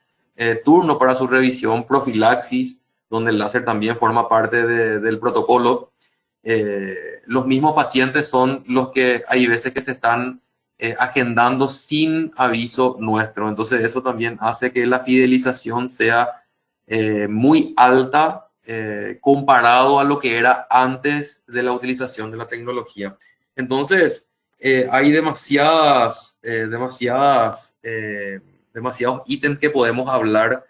turno para su revisión, profilaxis, donde el láser también forma parte del protocolo. Los mismos pacientes son los que hay veces que se están agendando sin aviso nuestro. Entonces eso también hace que la fidelización sea muy alta comparado a lo que era antes de la utilización de la tecnología. Entonces hay demasiados ítems que podemos hablar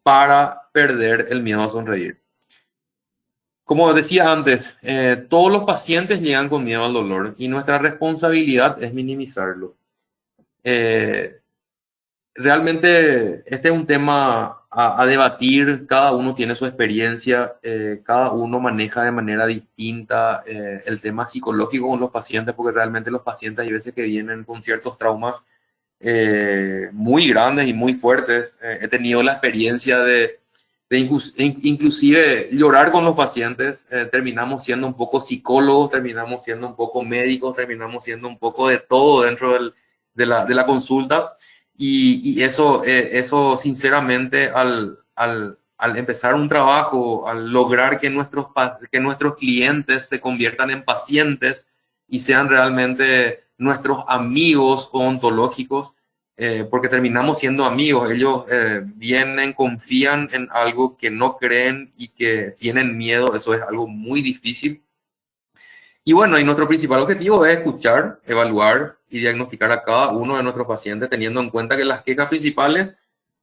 para perder el miedo a sonreír. Como decía antes, todos los pacientes llegan con miedo al dolor y nuestra responsabilidad es minimizarlo. Realmente este es un tema a debatir, cada uno tiene su experiencia, cada uno maneja de manera distinta el tema psicológico con los pacientes, porque realmente los pacientes hay veces que vienen con ciertos traumas muy grandes y muy fuertes. He tenido la experiencia de inclusive llorar con los pacientes. Terminamos siendo un poco psicólogos, terminamos siendo un poco médicos, terminamos siendo un poco de todo dentro de la consulta. Y eso sinceramente, al empezar un trabajo, al lograr que nuestros clientes se conviertan en pacientes y sean realmente nuestros amigos odontológicos, porque terminamos siendo amigos. Ellos vienen, confían en algo que no creen y que tienen miedo. Eso es algo muy difícil. Y bueno, y nuestro principal objetivo es escuchar, evaluar y diagnosticar a cada uno de nuestros pacientes, teniendo en cuenta que las quejas principales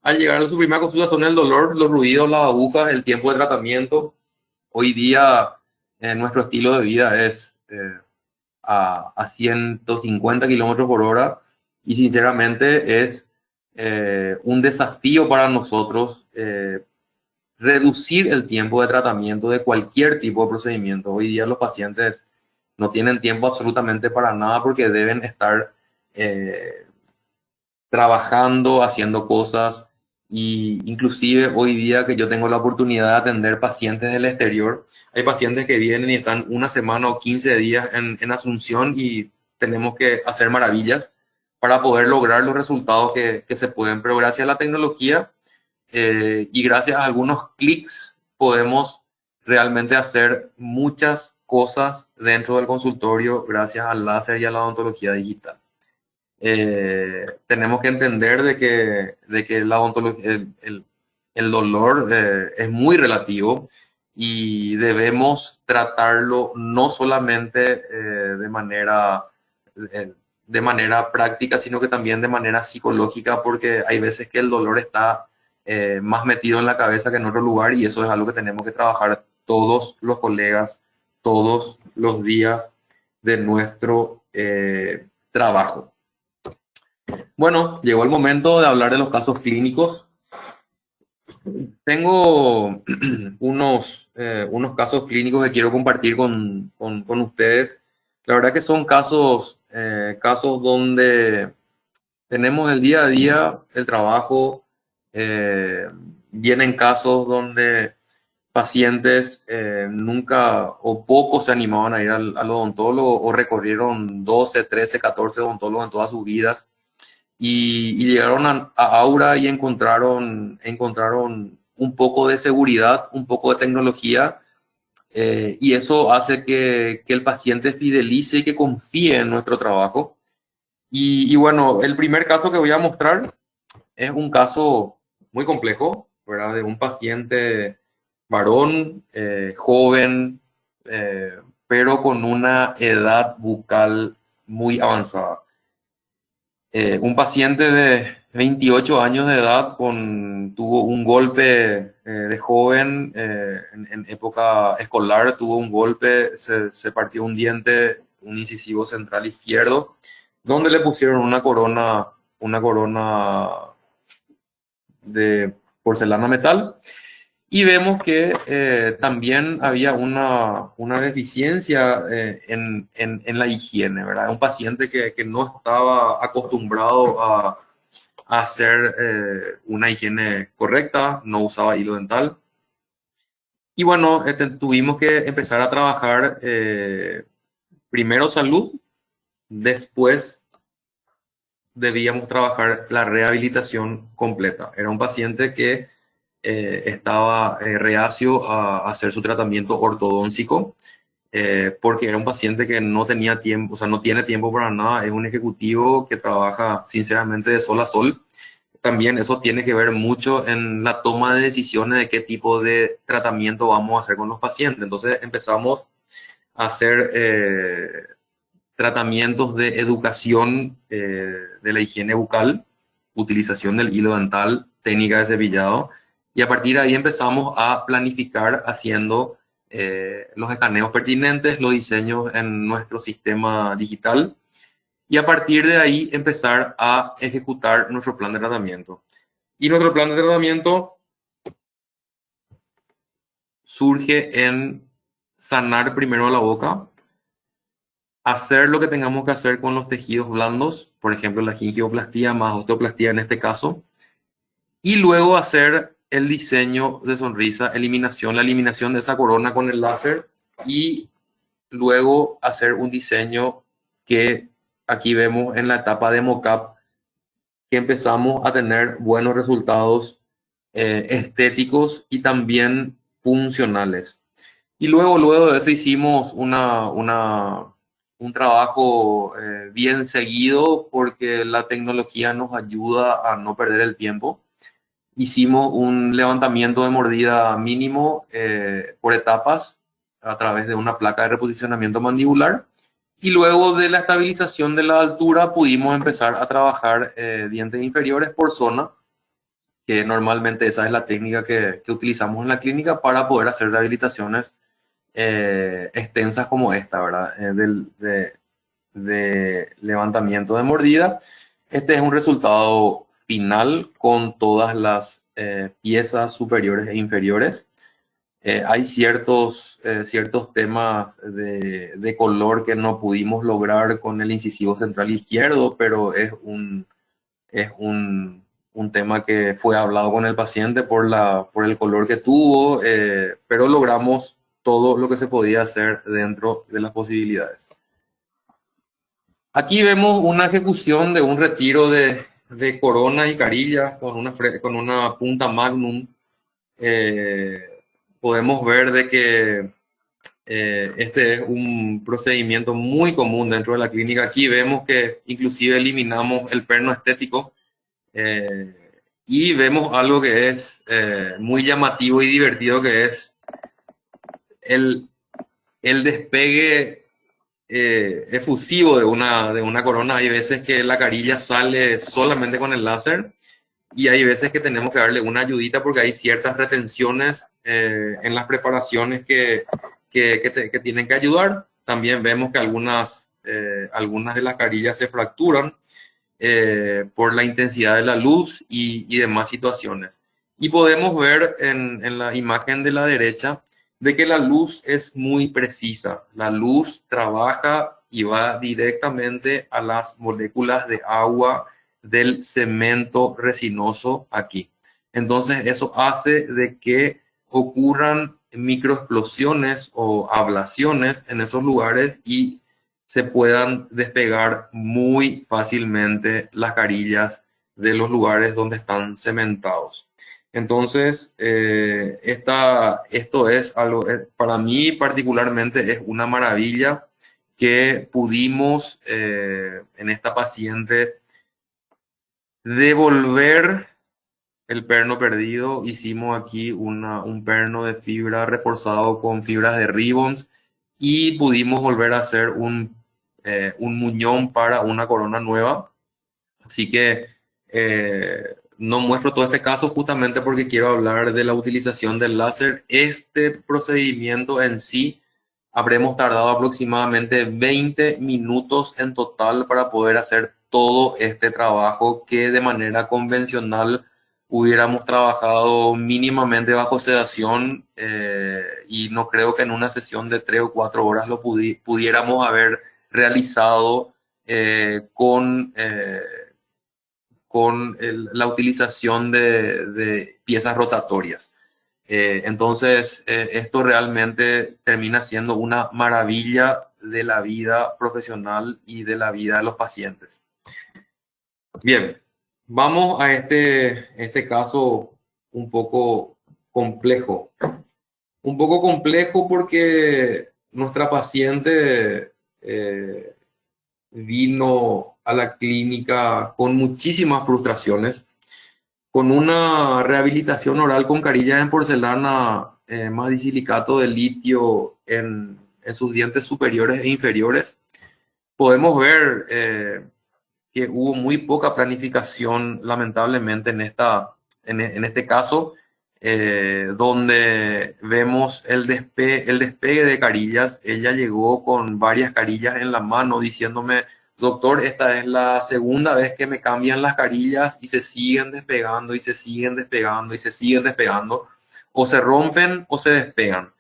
al llegar a su primera consulta son el dolor, los ruidos, las agujas, el tiempo de tratamiento. Hoy día nuestro estilo de vida es a 150 kilómetros por hora, y sinceramente es un desafío para nosotros reducir el tiempo de tratamiento de cualquier tipo de procedimiento. Hoy día los pacientes no tienen tiempo absolutamente para nada porque deben estar trabajando, haciendo cosas. Y inclusive hoy día que yo tengo la oportunidad de atender pacientes del exterior, hay pacientes que vienen y están una semana o 15 días en Asunción y tenemos que hacer maravillas, para poder lograr los resultados que se pueden. Pero gracias a la tecnología y gracias a algunos clics podemos realmente hacer muchas cosas dentro del consultorio gracias al láser y a la odontología digital. Tenemos que entender de que la el dolor es muy relativo y debemos tratarlo no solamente de manera práctica, sino que también de manera psicológica, porque hay veces que el dolor está más metido en la cabeza que en otro lugar, y eso es algo que tenemos que trabajar todos los colegas, todos los días de nuestro trabajo. Bueno, llegó el momento de hablar de los casos clínicos. Tengo unos casos clínicos que quiero compartir con ustedes. La verdad que son casos donde tenemos el día a día, el trabajo. Vienen casos donde pacientes nunca o poco se animaban a ir al odontólogo o recorrieron 12, 13, 14 odontólogos en todas sus vidas. Y llegaron a Aura y encontraron un poco de seguridad, un poco de tecnología, y eso hace que el paciente fidelice y que confíe en nuestro trabajo. Y bueno, el primer caso que voy a mostrar es un caso muy complejo, ¿verdad? De un paciente varón, joven, pero con una edad bucal muy avanzada. Un paciente de 28 años de edad tuvo un golpe de joven en época escolar, tuvo un golpe, se partió un diente, un incisivo central izquierdo, donde le pusieron una corona de porcelana metal. Y vemos que también había una deficiencia en la higiene, ¿verdad? Un paciente que no estaba acostumbrado a hacer una higiene correcta, no usaba hilo dental. Y bueno, tuvimos que empezar a trabajar primero salud, después debíamos trabajar la rehabilitación completa. Era un paciente que estaba reacio a hacer su tratamiento ortodóntico porque era un paciente que no tenía tiempo, o sea, no tiene tiempo para nada, es un ejecutivo que trabaja sinceramente de sol a sol. También eso tiene que ver mucho en la toma de decisiones de qué tipo de tratamiento vamos a hacer con los pacientes. Entonces empezamos a hacer tratamientos de educación de la higiene bucal, utilización del hilo dental, técnica de cepillado, y a partir de ahí empezamos a planificar haciendo los escaneos pertinentes, los diseños en nuestro sistema digital, y a partir de ahí empezar a ejecutar nuestro plan de tratamiento. Y nuestro plan de tratamiento surge en sanar primero la boca, hacer lo que tengamos que hacer con los tejidos blandos, por ejemplo la gingioplastía más osteoplastía en este caso, y luego hacer el diseño de sonrisa, la eliminación de esa corona con el láser, y luego hacer un diseño que aquí vemos en la etapa de mockup, que empezamos a tener buenos resultados estéticos y también funcionales. Y luego de eso hicimos un trabajo bien seguido, porque la tecnología nos ayuda a no perder el tiempo. Hicimos un levantamiento de mordida mínimo por etapas a través de una placa de reposicionamiento mandibular. Y luego de la estabilización de la altura pudimos empezar a trabajar dientes inferiores por zona, que normalmente esa es la técnica que utilizamos en la clínica para poder hacer rehabilitaciones extensas como esta, ¿verdad? De levantamiento de mordida. Este es un resultado final con todas las piezas superiores e inferiores. Hay ciertos temas de color que no pudimos lograr con el incisivo central izquierdo, pero es un tema que fue hablado con el paciente por el color que tuvo, pero logramos todo lo que se podía hacer dentro de las posibilidades. Aquí vemos una ejecución de un retiro de coronas y carillas con una punta magnum. Podemos ver de que este es un procedimiento muy común dentro de la clínica. Aquí vemos que inclusive eliminamos el perno estético eh, y vemos algo que es muy llamativo y divertido, que es el, el despegue efusivo de una corona. Hay veces que la carilla sale solamente con el láser y hay veces que tenemos que darle una ayudita porque hay ciertas retenciones en las preparaciones que tienen que ayudar. También vemos que algunas de las carillas se fracturan por la intensidad de la luz y demás situaciones. Y podemos ver en la imagen de la derecha de que la luz es muy precisa. La luz trabaja y va directamente a las moléculas de agua del cemento resinoso aquí. Entonces eso hace de que ocurran microexplosiones o ablaciones en esos lugares y se puedan despegar muy fácilmente las carillas de los lugares donde están cementados. Entonces, esto es algo, para mí particularmente es una maravilla que pudimos en esta paciente devolver el perno perdido. Hicimos aquí un perno de fibra reforzado con fibras de ribbons y pudimos volver a hacer un muñón para una corona nueva. Así que no muestro todo este caso justamente porque quiero hablar de la utilización del láser. Este procedimiento en sí habremos tardado aproximadamente 20 minutos en total para poder hacer todo este trabajo que de manera convencional hubiéramos trabajado mínimamente bajo sedación y no creo que en una sesión de 3 o 4 horas lo pudiéramos haber realizado con la utilización de piezas rotatorias. Entonces, esto realmente termina siendo una maravilla de la vida profesional y de la vida de los pacientes. Bien, vamos a este caso un poco complejo. Un poco complejo porque nuestra paciente vino a la clínica con muchísimas frustraciones, con una rehabilitación oral con carillas en porcelana más disilicato de litio en sus dientes superiores e inferiores. Podemos ver que hubo muy poca planificación, lamentablemente, en este caso, donde vemos el despegue de carillas. Ella llegó con varias carillas en la mano diciéndome: doctor, esta es la segunda vez que me cambian las carillas y se siguen despegando y se siguen despegando y se siguen despegando. O se rompen o se despegan.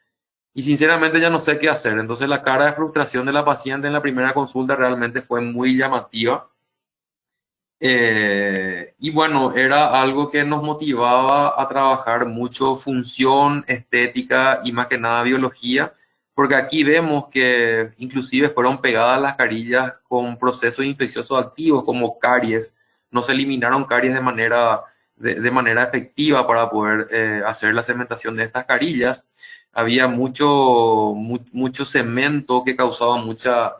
Y sinceramente ya no sé qué hacer. Entonces la cara de frustración de la paciente en la primera consulta realmente fue muy llamativa. Y bueno, era algo que nos motivaba a trabajar mucho función, estética y más que nada biología, porque aquí vemos que inclusive fueron pegadas las carillas con procesos infecciosos activos como caries. No se eliminaron caries de manera efectiva para poder hacer la cementación de estas carillas. Había mucho cemento que causaba mucha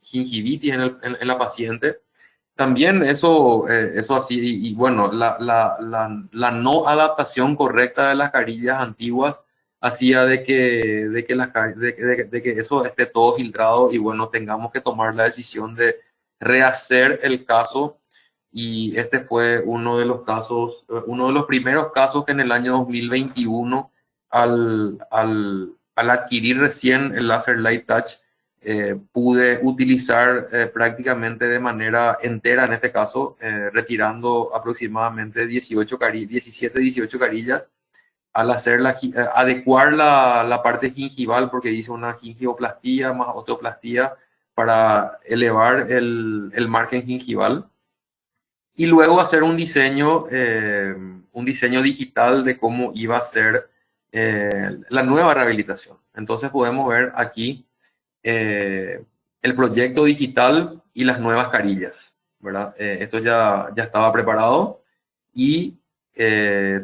gingivitis en la paciente. También eso así, y bueno, la no adaptación correcta de las carillas antiguas hacía de que eso esté todo filtrado y bueno, tengamos que tomar la decisión de rehacer el caso. Y este fue uno de los casos, uno de los primeros casos que en el año 2021, al adquirir recién el Laser Light Touch, pude utilizar prácticamente de manera entera, en este caso, retirando aproximadamente 17, 18 carillas, al adecuar la parte gingival, porque hice una gingioplastía más osteoplastía para elevar el margen gingival, y luego hacer un diseño digital de cómo iba a ser la nueva rehabilitación. Entonces podemos ver aquí el proyecto digital y las nuevas carillas, ¿verdad? Esto ya estaba preparado y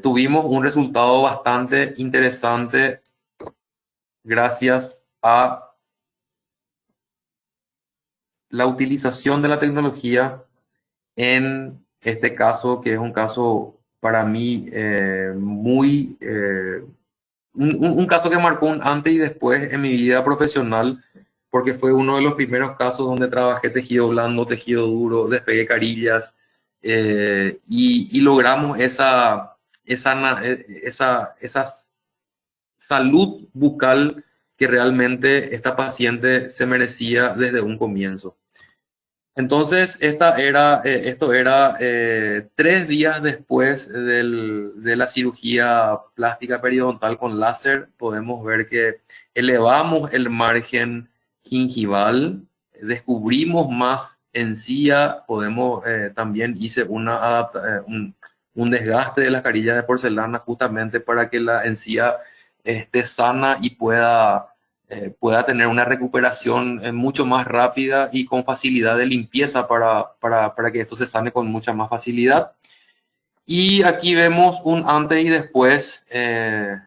tuvimos un resultado bastante interesante gracias a la utilización de la tecnología en este caso, que es un caso para mí un caso que marcó un antes y después en mi vida profesional, porque fue uno de los primeros casos donde trabajé tejido blando, tejido duro, despegué carillas y logramos esa salud bucal que realmente esta paciente se merecía desde un comienzo. Entonces, esto era 3 días después de la cirugía plástica periodontal con láser. Podemos ver que elevamos el margen gingival, descubrimos más encía, también hice un desgaste de las carillas de porcelana justamente para que la encía esté sana y pueda tener una recuperación mucho más rápida y con facilidad de limpieza para que esto se sane con mucha más facilidad. Y aquí vemos un antes y después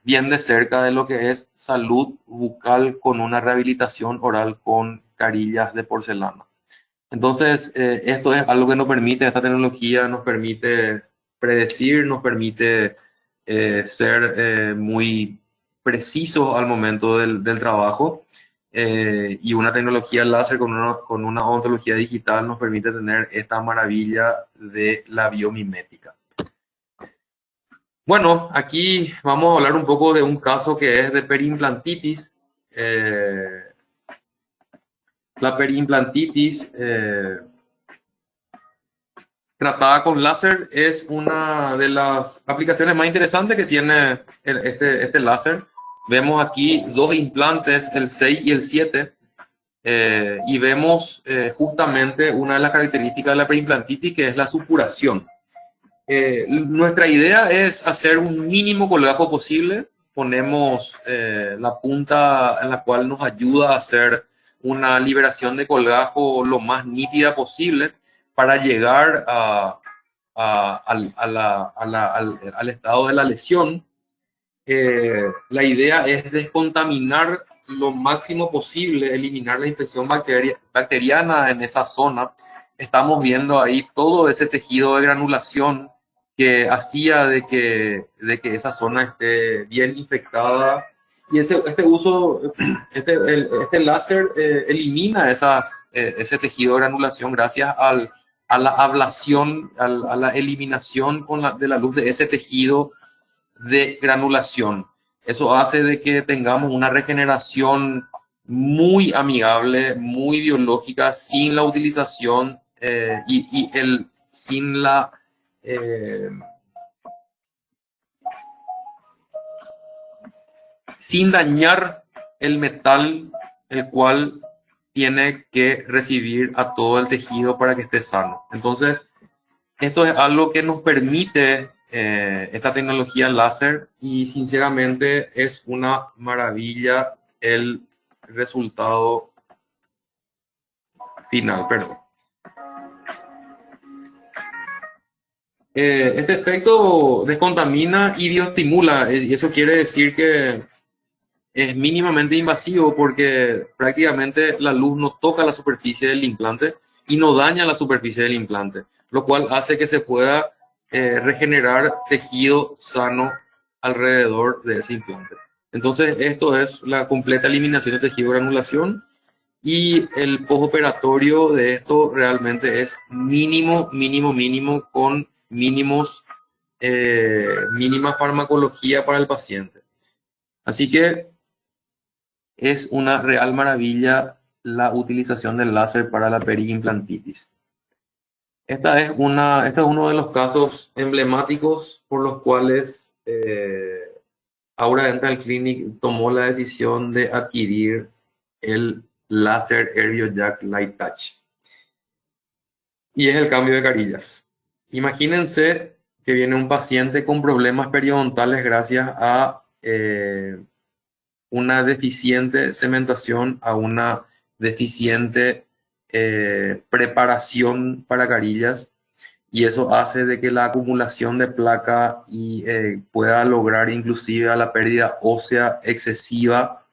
bien de cerca de lo que es salud bucal con una rehabilitación oral con carillas de porcelana. Entonces, esto es algo que esta tecnología nos permite predecir, nos permite ser muy precisos al momento del trabajo, y una tecnología láser con una odontología digital nos permite tener esta maravilla de la biomimética. Bueno, aquí vamos a hablar un poco de un caso que es de periimplantitis. La periimplantitis tratada con láser es una de las aplicaciones más interesantes que tiene este láser. Vemos aquí 2 implantes, el 6 y el 7, y vemos justamente una de las características de la periimplantitis, que es la supuración. Nuestra idea es hacer un mínimo colgajo posible. Ponemos la punta en la cual nos ayuda a hacer una liberación de colgajo lo más nítida posible para llegar al estado de la lesión. La idea es descontaminar lo máximo posible, eliminar la infección bacteriana en esa zona. Estamos viendo ahí todo ese tejido de granulación que hacía de que esa zona esté bien infectada. Y este láser elimina ese tejido de granulación gracias a la ablación, a la eliminación de la luz de ese tejido de granulación. Eso hace de que tengamos una regeneración muy amigable, muy biológica, sin la utilización sin dañar el metal, el cual tiene que recibir a todo el tejido para que esté sano. Entonces, esto es algo que nos permite esta tecnología láser, y sinceramente es una maravilla el resultado final. Perdón. Este efecto descontamina y bioestimula, y eso quiere decir que es mínimamente invasivo porque prácticamente la luz no toca la superficie del implante y no daña la superficie del implante, lo cual hace que se pueda regenerar tejido sano alrededor de ese implante. Entonces, esto es la completa eliminación de tejido de granulación, y el postoperatorio de esto realmente es mínimo, con mínima farmacología para el paciente. Así que es una real maravilla la utilización del láser para la periimplantitis. Este es uno de los casos emblemáticos por los cuales Aura Dental Clinic tomó la decisión de adquirir el láser AirBioJack Light Touch. Y es el cambio de carillas. Imagínense que viene un paciente con problemas periodontales gracias a una deficiente cementación, a una deficiente preparación para carillas, y eso hace de que la acumulación de placa pueda lograr inclusive a la pérdida ósea excesiva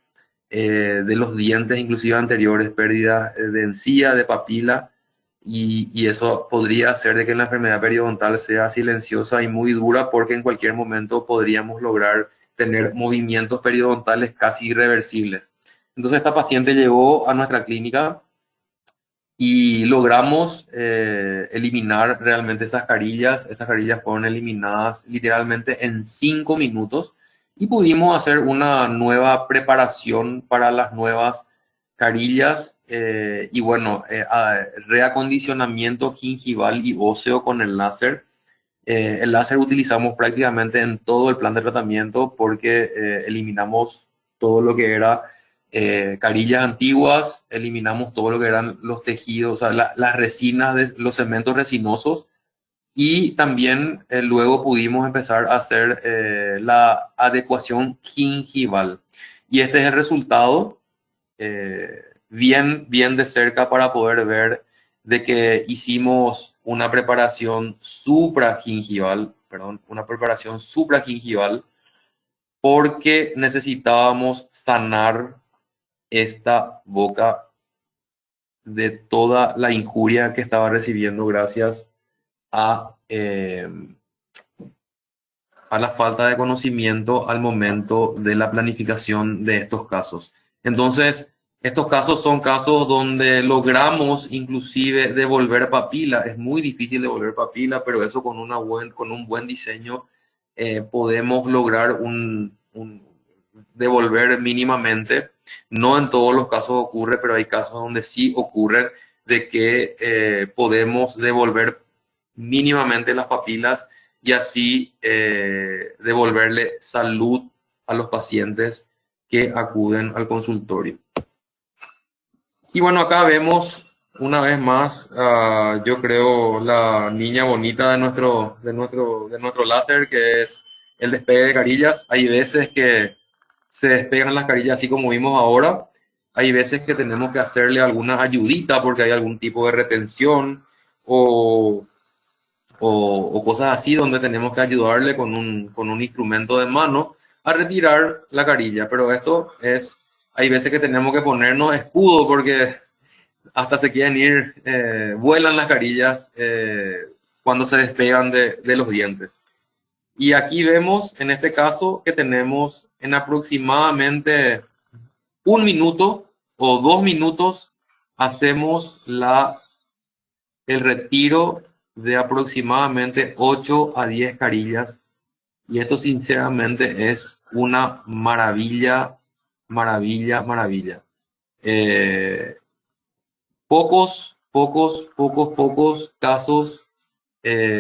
de los dientes, inclusive anteriores, pérdida de encía, de papila, y eso podría hacer de que la enfermedad periodontal sea silenciosa y muy dura, porque en cualquier momento podríamos lograr tener movimientos periodontales casi irreversibles. Entonces esta paciente llegó a nuestra clínica y logramos eliminar realmente esas carillas. Esas carillas fueron eliminadas literalmente en 5 minutos y pudimos hacer una nueva preparación para las nuevas carillas y bueno, reacondicionamiento gingival y óseo con el láser. El láser utilizamos prácticamente en todo el plan de tratamiento porque eliminamos todo lo que era carillas antiguas, eliminamos todo lo que eran los tejidos, o sea, las resinas, los cementos resinosos, y también luego pudimos empezar a hacer la adecuación gingival. Y este es el resultado, bien de cerca, para poder ver de que hicimos una preparación supragingival, porque necesitábamos sanar esta boca de toda la injuria que estaba recibiendo gracias a la falta de conocimiento al momento de la planificación de estos casos. Entonces, estos casos son casos donde logramos inclusive devolver papila. Es muy difícil devolver papila, pero eso con un buen diseño podemos lograr devolver mínimamente. No en todos los casos ocurre, pero hay casos donde sí ocurre de que podemos devolver mínimamente las papilas y así devolverle salud a los pacientes que acuden al consultorio. Y bueno, acá vemos una vez más, yo creo, la niña bonita de nuestro láser, que es el despegue de carillas. Hay veces que se despegan las carillas así como vimos ahora. Hay veces que tenemos que hacerle alguna ayudita porque hay algún tipo de retención o cosas así, donde tenemos que ayudarle con un instrumento de mano a retirar la carilla. Pero hay veces que tenemos que ponernos escudo porque hasta se quieren ir, vuelan las carillas cuando se despegan de los dientes. Y aquí vemos, en este caso, que tenemos en aproximadamente 1 minuto o 2 minutos, hacemos el retiro de aproximadamente 8 a 10 carillas. Y esto sinceramente es una maravilla. Pocos casos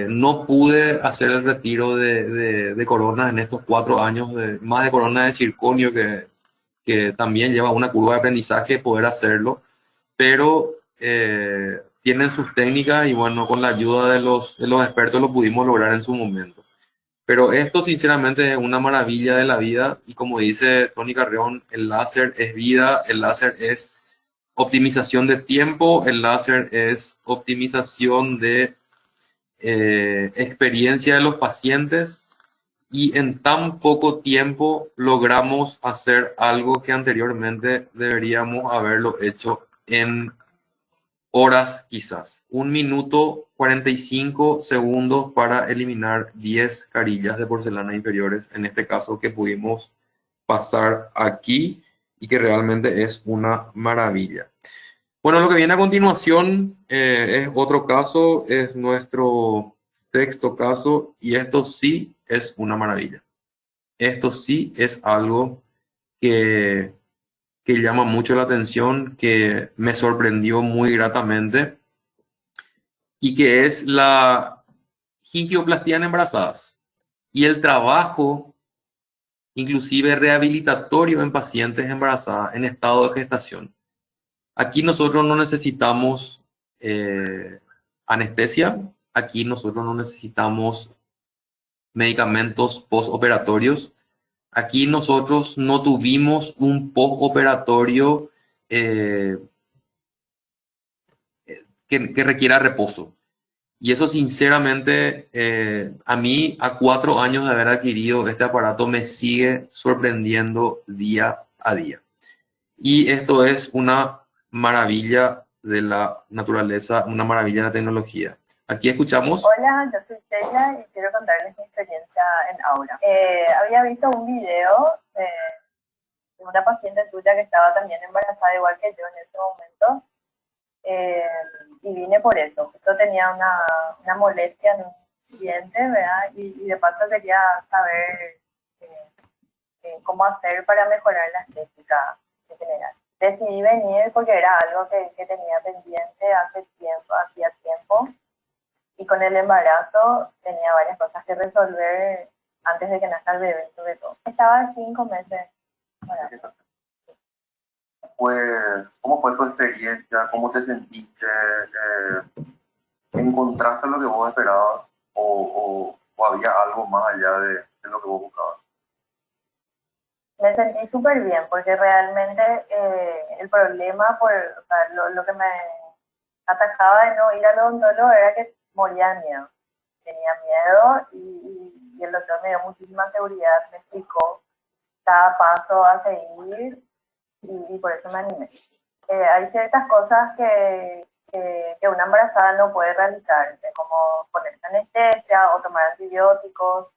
no pude hacer el retiro de coronas en estos 4 años, más de corona de circonio, que también lleva una curva de aprendizaje poder hacerlo, pero tienen sus técnicas y bueno, con la ayuda de los expertos lo pudimos lograr en su momento. Pero esto sinceramente es una maravilla de la vida, y como dice Tony Carreón, el láser es vida, el láser es optimización de tiempo, el láser es optimización de experiencia de los pacientes, y en tan poco tiempo logramos hacer algo que anteriormente deberíamos haberlo hecho en horas quizás. 1 minuto 45 segundos para eliminar 10 carillas de porcelana inferiores, en este caso que pudimos pasar aquí y que realmente es una maravilla. Bueno, lo que viene a continuación es otro caso, es nuestro 6º caso, y esto sí es una maravilla. Esto sí es algo que llama mucho la atención, que me sorprendió muy gratamente, y que es la gingioplastía en embarazadas y el trabajo inclusive rehabilitatorio en pacientes embarazadas en estado de gestación. Aquí nosotros no necesitamos anestesia, aquí nosotros no necesitamos medicamentos postoperatorios, aquí nosotros no tuvimos un postoperatorio que requiera reposo. Y eso sinceramente, a mí, a 4 años de haber adquirido este aparato, me sigue sorprendiendo día a día. Y esto es una maravilla de la naturaleza, una maravilla de la tecnología. Aquí escuchamos. Hola, yo soy Sheila y quiero contarles mi experiencia en Aura. Había visto un video de una paciente tuya que estaba también embarazada igual que yo en ese momento y vine por eso. Yo tenía una molestia en un diente, ¿verdad? Y de paso quería saber cómo hacer para mejorar la estética en general. Decidí venir porque era algo que tenía pendiente hacía tiempo. Y con el embarazo tenía varias cosas que resolver antes de que nazca el bebé, sobre todo. Estaba 5 meses. ¿Cómo fue tu experiencia? ¿Cómo te sentiste? ¿Encontraste lo que vos esperabas o había algo más allá de lo que vos buscabas? Me sentí súper bien porque realmente el problema, o sea, lo que me atajaba de no ir al odontólogo era que moría de miedo. Tenía miedo y el doctor me dio muchísima seguridad, me explicó cada paso a seguir y por eso me animé. Hay ciertas cosas que una embarazada no puede realizar, como ponerse anestesia o tomar antibióticos.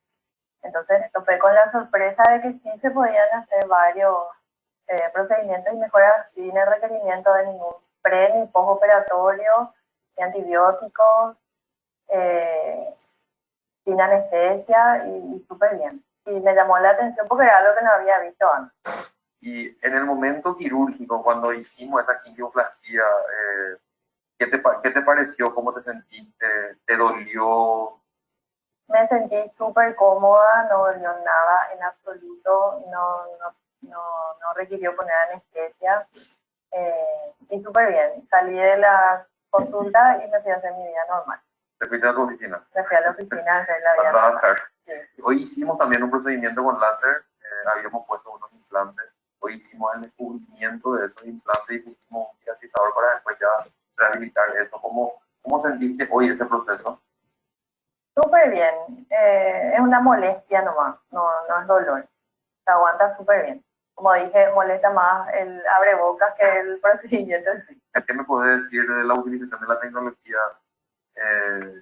Entonces topé con la sorpresa de que sí se podían hacer varios procedimientos y mejoras sin el requerimiento de ningún pre ni postoperatorio, ni antibióticos, sin anestesia y súper bien. Y me llamó la atención porque era algo que no había visto antes. Y en el momento quirúrgico, cuando hicimos esa quimioplastía, ¿qué te pareció? ¿Cómo te sentiste? ¿Te dolió? Me sentí súper cómoda, no dolió nada en absoluto, no requirió poner anestesia y súper bien. Salí de la consulta y me fui a hacer mi vida normal. ¿Te fuiste a tu oficina? Me fui a la oficina a hacer la vida normal. Sí. Hoy hicimos también un procedimiento con láser, habíamos puesto unos implantes. Hoy hicimos el descubrimiento de esos implantes y pusimos un cicatrizador para después ya rehabilitar eso. ¿Cómo sentiste hoy ese proceso? Súper bien. Es una molestia nomás, no es dolor. Se aguanta súper bien. Como dije, molesta más el abrebocas que el procedimiento en sí. ¿Qué me puedes decir de la utilización de la tecnología?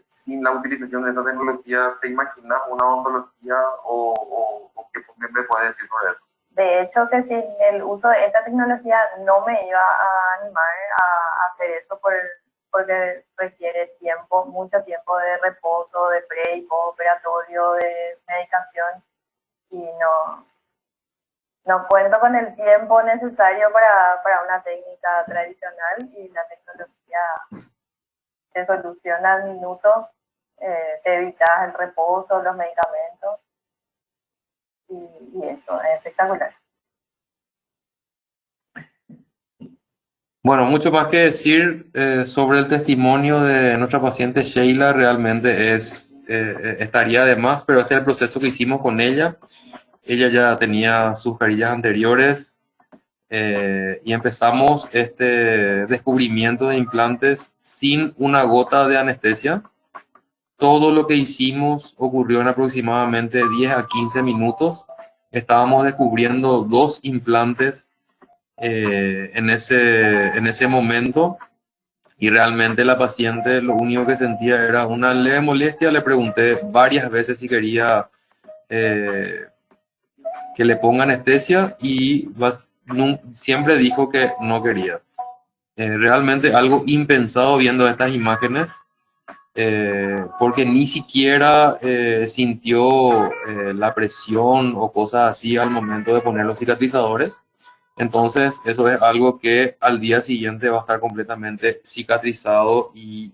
Sin la utilización de esta tecnología, ¿te imaginas una odontología o qué me puedes decir sobre eso? De hecho, que sin el uso de esta tecnología no me iba a animar a hacer eso porque requiere tiempo, mucho tiempo de reposo, de pre y postoperatorio, de medicación y no cuento con el tiempo necesario para una técnica tradicional y la tecnología te soluciona al minuto, te evitas el reposo, los medicamentos y eso, es espectacular. Bueno, mucho más que decir sobre el testimonio de nuestra paciente Sheila, realmente estaría de más, pero este es el proceso que hicimos con ella. Ella ya tenía sus carillas anteriores y empezamos este descubrimiento de implantes sin una gota de anestesia. Todo lo que hicimos ocurrió en aproximadamente 10 a 15 minutos. Estábamos descubriendo 2 implantes en ese momento y realmente la paciente lo único que sentía era una leve molestia. Le pregunté varias veces si quería que le ponga anestesia y siempre dijo que no quería. Realmente algo impensado viendo estas imágenes, porque ni siquiera sintió la presión o cosas así al momento de poner los cicatrizadores. Entonces, eso es algo que al día siguiente va a estar completamente cicatrizado y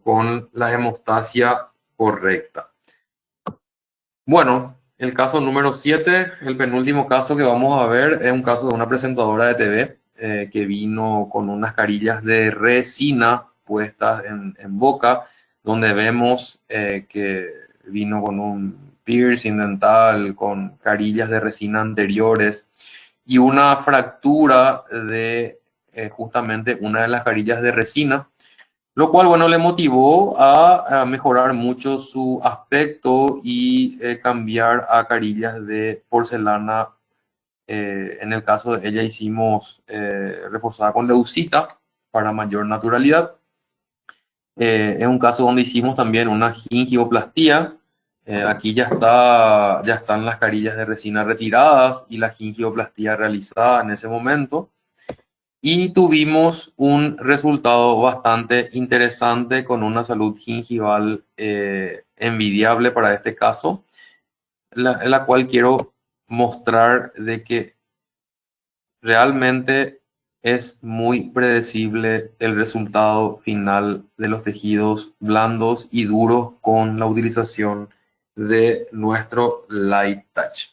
con la hemostasia correcta. Bueno, el caso número 7, el penúltimo caso que vamos a ver, es un caso de una presentadora de TV que vino con unas carillas de resina puestas en boca, donde vemos que vino con un piercing dental, con carillas de resina anteriores y una fractura de justamente una de las carillas de resina, lo cual, bueno, le motivó a mejorar mucho su aspecto y cambiar a carillas de porcelana. En el caso de ella hicimos reforzada con leucita para mayor naturalidad. Es un caso donde hicimos también una gingioplastía. Aquí ya están las carillas de resina retiradas y la gingioplastía realizada en ese momento. Y tuvimos un resultado bastante interesante con una salud gingival envidiable para este caso, en la cual quiero mostrar de que realmente es muy predecible el resultado final de los tejidos blandos y duros con la utilización de nuestro Light Touch.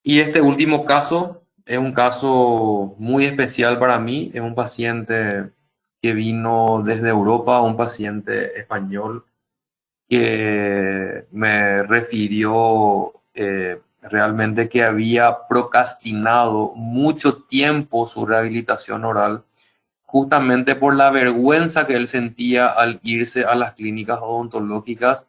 Y este último caso es un caso muy especial para mí. Es un paciente que vino desde Europa, un paciente español que me refirió realmente que había procrastinado mucho tiempo su rehabilitación oral, justamente por la vergüenza que él sentía al irse a las clínicas odontológicas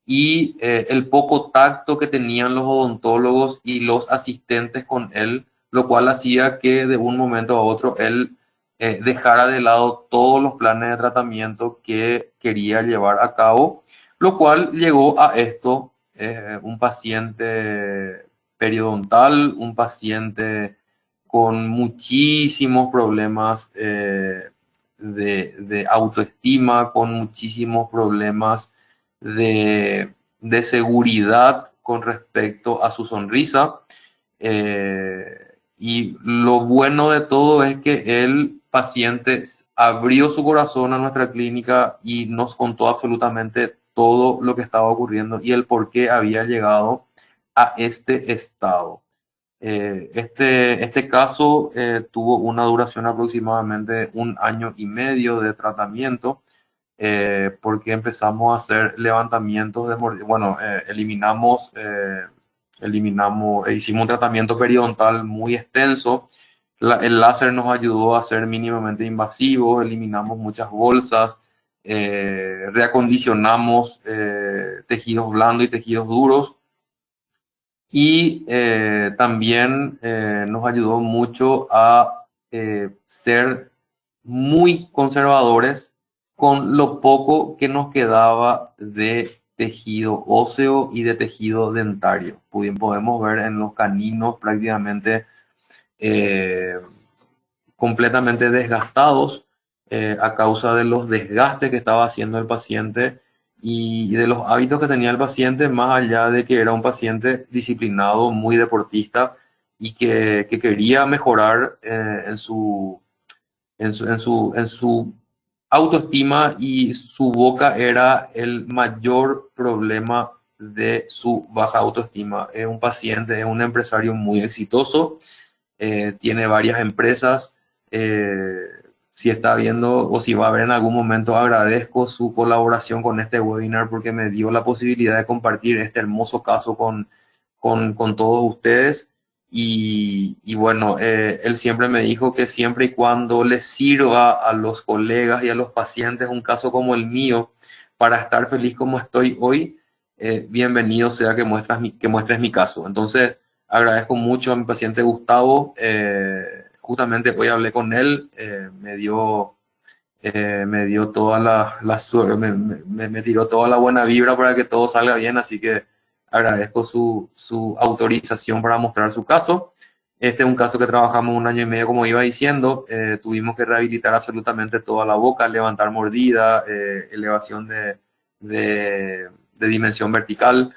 y el poco tacto que tenían los odontólogos y los asistentes con él, lo cual hacía que de un momento a otro él dejara de lado todos los planes de tratamiento que quería llevar a cabo, lo cual llegó a esto, un paciente periodontal, un paciente con muchísimos problemas de autoestima, con muchísimos problemas de seguridad con respecto a su sonrisa. Y lo bueno de todo es que el paciente abrió su corazón a nuestra clínica y nos contó absolutamente todo lo que estaba ocurriendo y el por qué había llegado a este estado. Este caso tuvo una duración aproximadamente de 1 año y medio de tratamiento, porque empezamos a hacer levantamientos de mordida. Bueno, hicimos un tratamiento periodontal muy extenso. El láser nos ayudó a ser mínimamente invasivos, eliminamos muchas bolsas, reacondicionamos tejidos blandos y tejidos duros. Y también nos ayudó mucho a ser muy conservadores con lo poco que nos quedaba de tejido óseo y de tejido dentario. Podemos ver en los caninos prácticamente eh, completamente desgastados a causa de los desgastes que estaba haciendo el paciente y de los hábitos que tenía el paciente, más allá de que era un paciente disciplinado, muy deportista y que quería mejorar en su autoestima, y su boca era el mayor problema de su baja autoestima. Es un paciente, es un empresario muy exitoso, tiene varias empresas. Si está viendo o si va a ver en algún momento, agradezco su colaboración con este webinar porque me dio la posibilidad de compartir este hermoso caso con todos ustedes. Y bueno, él siempre me dijo que siempre y cuando le sirva a los colegas y a los pacientes un caso como el mío para estar feliz como estoy hoy, bienvenido sea que muestres mi caso. Entonces, agradezco mucho a mi paciente Gustavo. Justamente hoy hablé con él, me dio toda me tiró toda la buena vibra para que todo salga bien, así que agradezco su autorización para mostrar su caso. Este es un caso que trabajamos 1 año y medio, como iba diciendo. Tuvimos que rehabilitar absolutamente toda la boca, levantar mordida, elevación de dimensión vertical,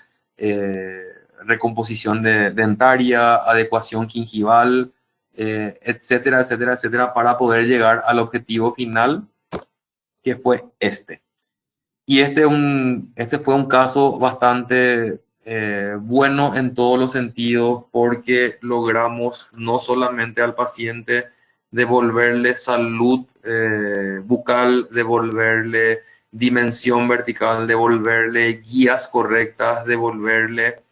recomposición dentaria, adecuación gingival, etcétera, etcétera, etcétera, para poder llegar al objetivo final, que fue este. Y este fue un caso bastante bueno en todos los sentidos, porque logramos no solamente al paciente devolverle salud bucal, devolverle dimensión vertical, devolverle guías correctas, devolverle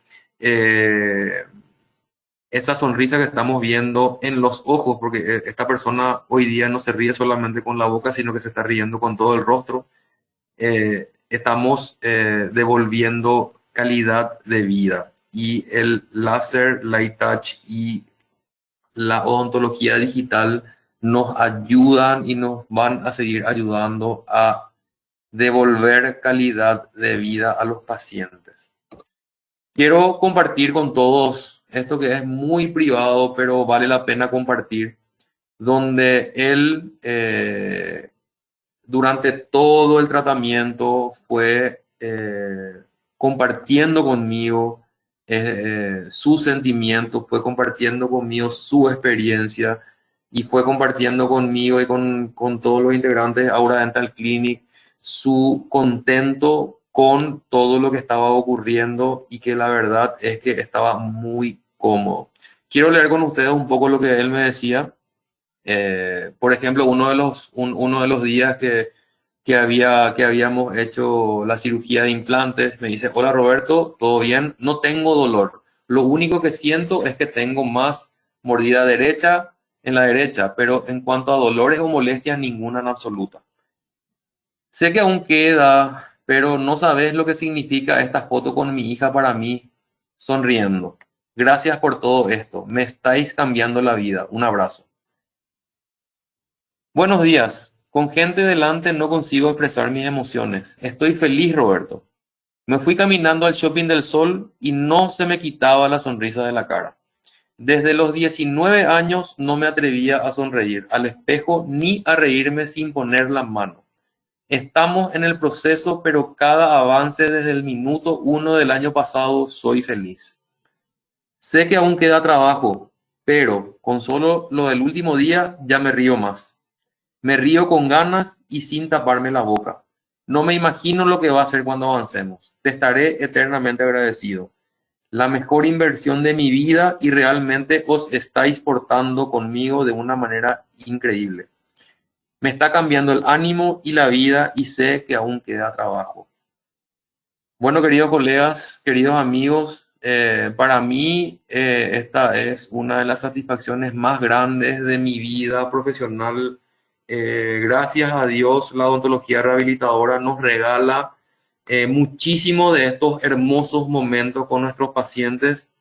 esa sonrisa que estamos viendo en los ojos, porque esta persona hoy día no se ríe solamente con la boca, sino que se está riendo con todo el rostro. Estamos devolviendo calidad de vida. Y el láser, light touch y la odontología digital nos ayudan y nos van a seguir ayudando a devolver calidad de vida a los pacientes. Quiero compartir con todos esto que es muy privado, pero vale la pena compartir, donde él durante todo el tratamiento fue compartiendo conmigo sus sentimientos, fue compartiendo conmigo su experiencia y fue compartiendo conmigo y con todos los integrantes de Aura Dental Clinic su contento con todo lo que estaba ocurriendo y que la verdad es que estaba muy cómodo. Quiero leer con ustedes un poco lo que él me decía. Por ejemplo, uno de los días que habíamos hecho la cirugía de implantes, me dice: hola Roberto, ¿todo bien? No tengo dolor. Lo único que siento es que tengo más mordida derecha en la derecha, pero en cuanto a dolores o molestias, ninguna en absoluta. Sé que aún queda, pero no sabes lo que significa esta foto con mi hija para mí, sonriendo. Gracias por todo esto. Me estáis cambiando la vida. Un abrazo. Buenos días. Con gente delante no consigo expresar mis emociones. Estoy feliz, Roberto. Me fui caminando al Shopping del Sol y no se me quitaba la sonrisa de la cara. Desde los 19 años no me atrevía a sonreír al espejo ni a reírme sin poner la mano. Estamos en el proceso, pero cada avance desde el minuto 1 del año pasado soy feliz. Sé que aún queda trabajo, pero con solo lo del último día ya me río más. Me río con ganas y sin taparme la boca. No me imagino lo que va a hacer cuando avancemos. Te estaré eternamente agradecido. La mejor inversión de mi vida y realmente os estáis portando conmigo de una manera increíble. Me está cambiando el ánimo y la vida y sé que aún queda trabajo. Bueno, queridos colegas, queridos amigos, para mí esta es una de las satisfacciones más grandes de mi vida profesional. Gracias a Dios, la odontología rehabilitadora nos regala muchísimo de estos hermosos momentos con nuestros pacientes.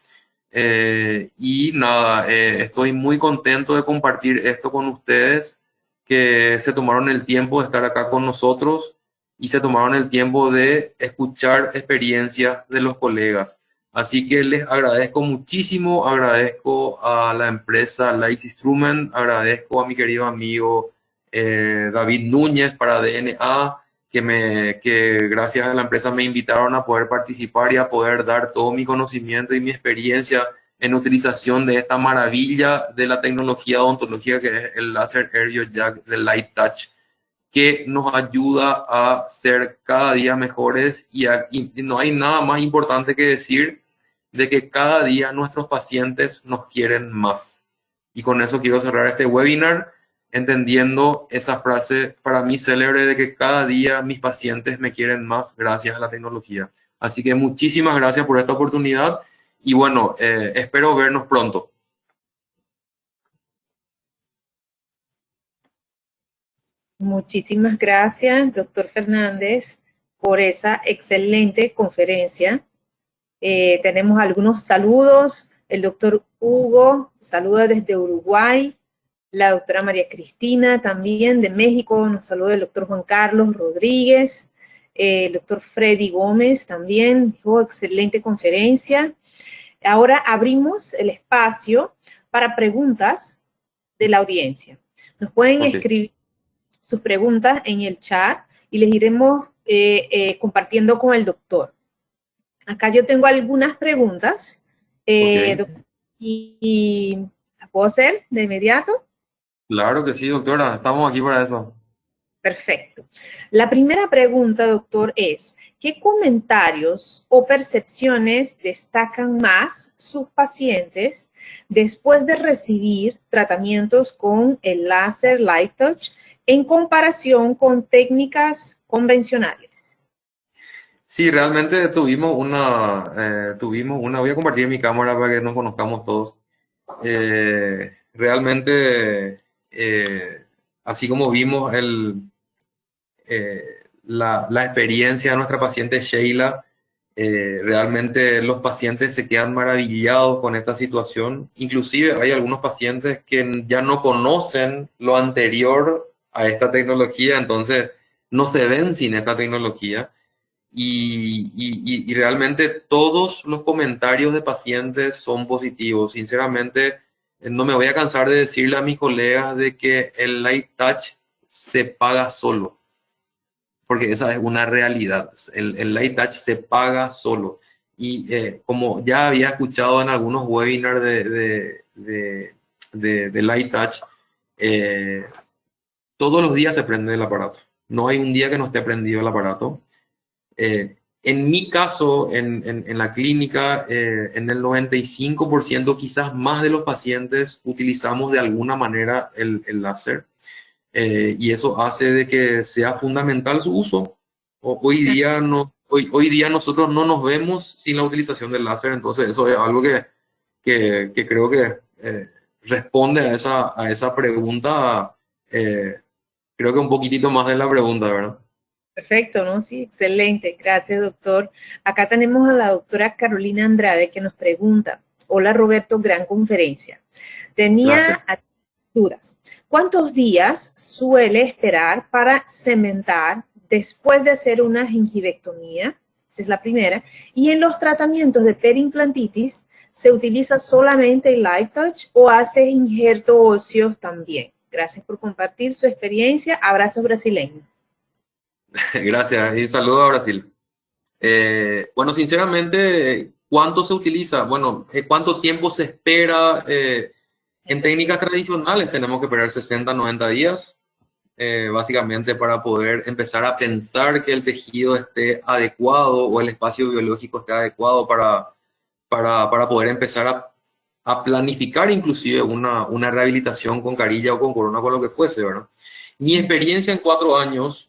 Y nada, estoy muy contento de compartir esto con ustedes, que se tomaron el tiempo de estar acá con nosotros y se tomaron el tiempo de escuchar experiencias de los colegas. Así que les agradezco muchísimo, agradezco a la empresa Light Instrument, agradezco a mi querido amigo David Núñez para DNA, que gracias a la empresa me invitaron a poder participar y a poder dar todo mi conocimiento y mi experiencia en utilización de esta maravilla de la tecnología odontológica que es el Laser Aireo Jack de Light Touch, que nos ayuda a ser cada día mejores y no hay nada más importante que decir de que cada día nuestros pacientes nos quieren más. Y con eso quiero cerrar este webinar, entendiendo esa frase para mí célebre de que cada día mis pacientes me quieren más gracias a la tecnología. Así que muchísimas gracias por esta oportunidad y bueno, espero vernos pronto. Muchísimas gracias, doctor Fernández, por esa excelente conferencia. Tenemos algunos saludos. El doctor Hugo saluda desde Uruguay. La doctora María Cristina también de México. Nos saluda el doctor Juan Carlos Rodríguez. El doctor Freddy Gómez también dijo excelente conferencia. Ahora abrimos el espacio para preguntas de la audiencia. Nos pueden escribir sus preguntas en el chat y les iremos compartiendo con el doctor. Acá yo tengo algunas preguntas y ¿las puedo hacer de inmediato? Claro que sí, doctora, estamos aquí para eso. Perfecto. La primera pregunta, doctor, es: ¿qué comentarios o percepciones destacan más sus pacientes después de recibir tratamientos con el láser Light Touch en comparación con técnicas convencionales? Sí, realmente tuvimos una, voy a compartir mi cámara para que nos conozcamos todos. Realmente, así como vimos la experiencia de nuestra paciente Sheila, realmente los pacientes se quedan maravillados con esta situación. Inclusive hay algunos pacientes que ya no conocen lo anterior a esta tecnología, entonces no se ven sin esta tecnología. Y realmente todos los comentarios de pacientes son positivos. Sinceramente, no me voy a cansar de decirle a mis colegas de que el Light Touch se paga solo, porque esa es una realidad. El Light Touch se paga solo. Y como ya había escuchado en algunos webinars de Light Touch, todos los días se prende el aparato. No hay un día que no esté prendido el aparato. En mi caso, en la clínica, en el 95%, quizás más de los pacientes, utilizamos de alguna manera el láser. Y eso hace de que sea fundamental su uso. Hoy día, hoy día nosotros no nos vemos sin la utilización del láser, entonces eso es algo que creo que responde a esa pregunta, creo que un poquitito más de la pregunta, ¿verdad? Perfecto, ¿no? Sí, excelente. Gracias, doctor. Acá tenemos a la doctora Carolina Andrade que nos pregunta, hola Roberto, gran conferencia. Tenía dudas. ¿Cuántos días suele esperar para cementar después de hacer una gingivectomía? Esa es la primera. Y en los tratamientos de periimplantitis, ¿se utiliza solamente el Light Touch o hace injerto óseo también? Gracias por compartir su experiencia. Abrazos brasileños. Gracias y saludo a Brasil. Bueno, sinceramente, ¿cuánto se utiliza? Bueno, ¿cuánto tiempo se espera? En técnicas tradicionales tenemos que esperar 60, 90 días, básicamente para poder empezar a pensar que el tejido esté adecuado o el espacio biológico esté adecuado para poder empezar a planificar inclusive una rehabilitación con carilla o con corona, con lo que fuese, ¿verdad? Mi experiencia en 4 años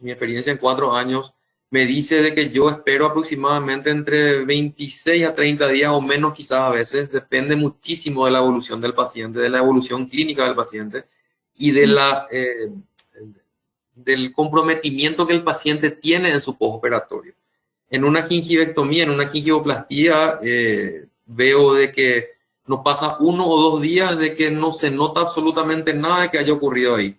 me dice de que yo espero aproximadamente entre 26 a 30 días o menos quizás a veces, depende muchísimo de la evolución del paciente, de la evolución clínica del paciente y del comprometimiento que el paciente tiene en su postoperatorio. En una gingivectomía, en una gingivoplastía, veo de que no pasa 1 o 2 días de que no se nota absolutamente nada de que haya ocurrido ahí.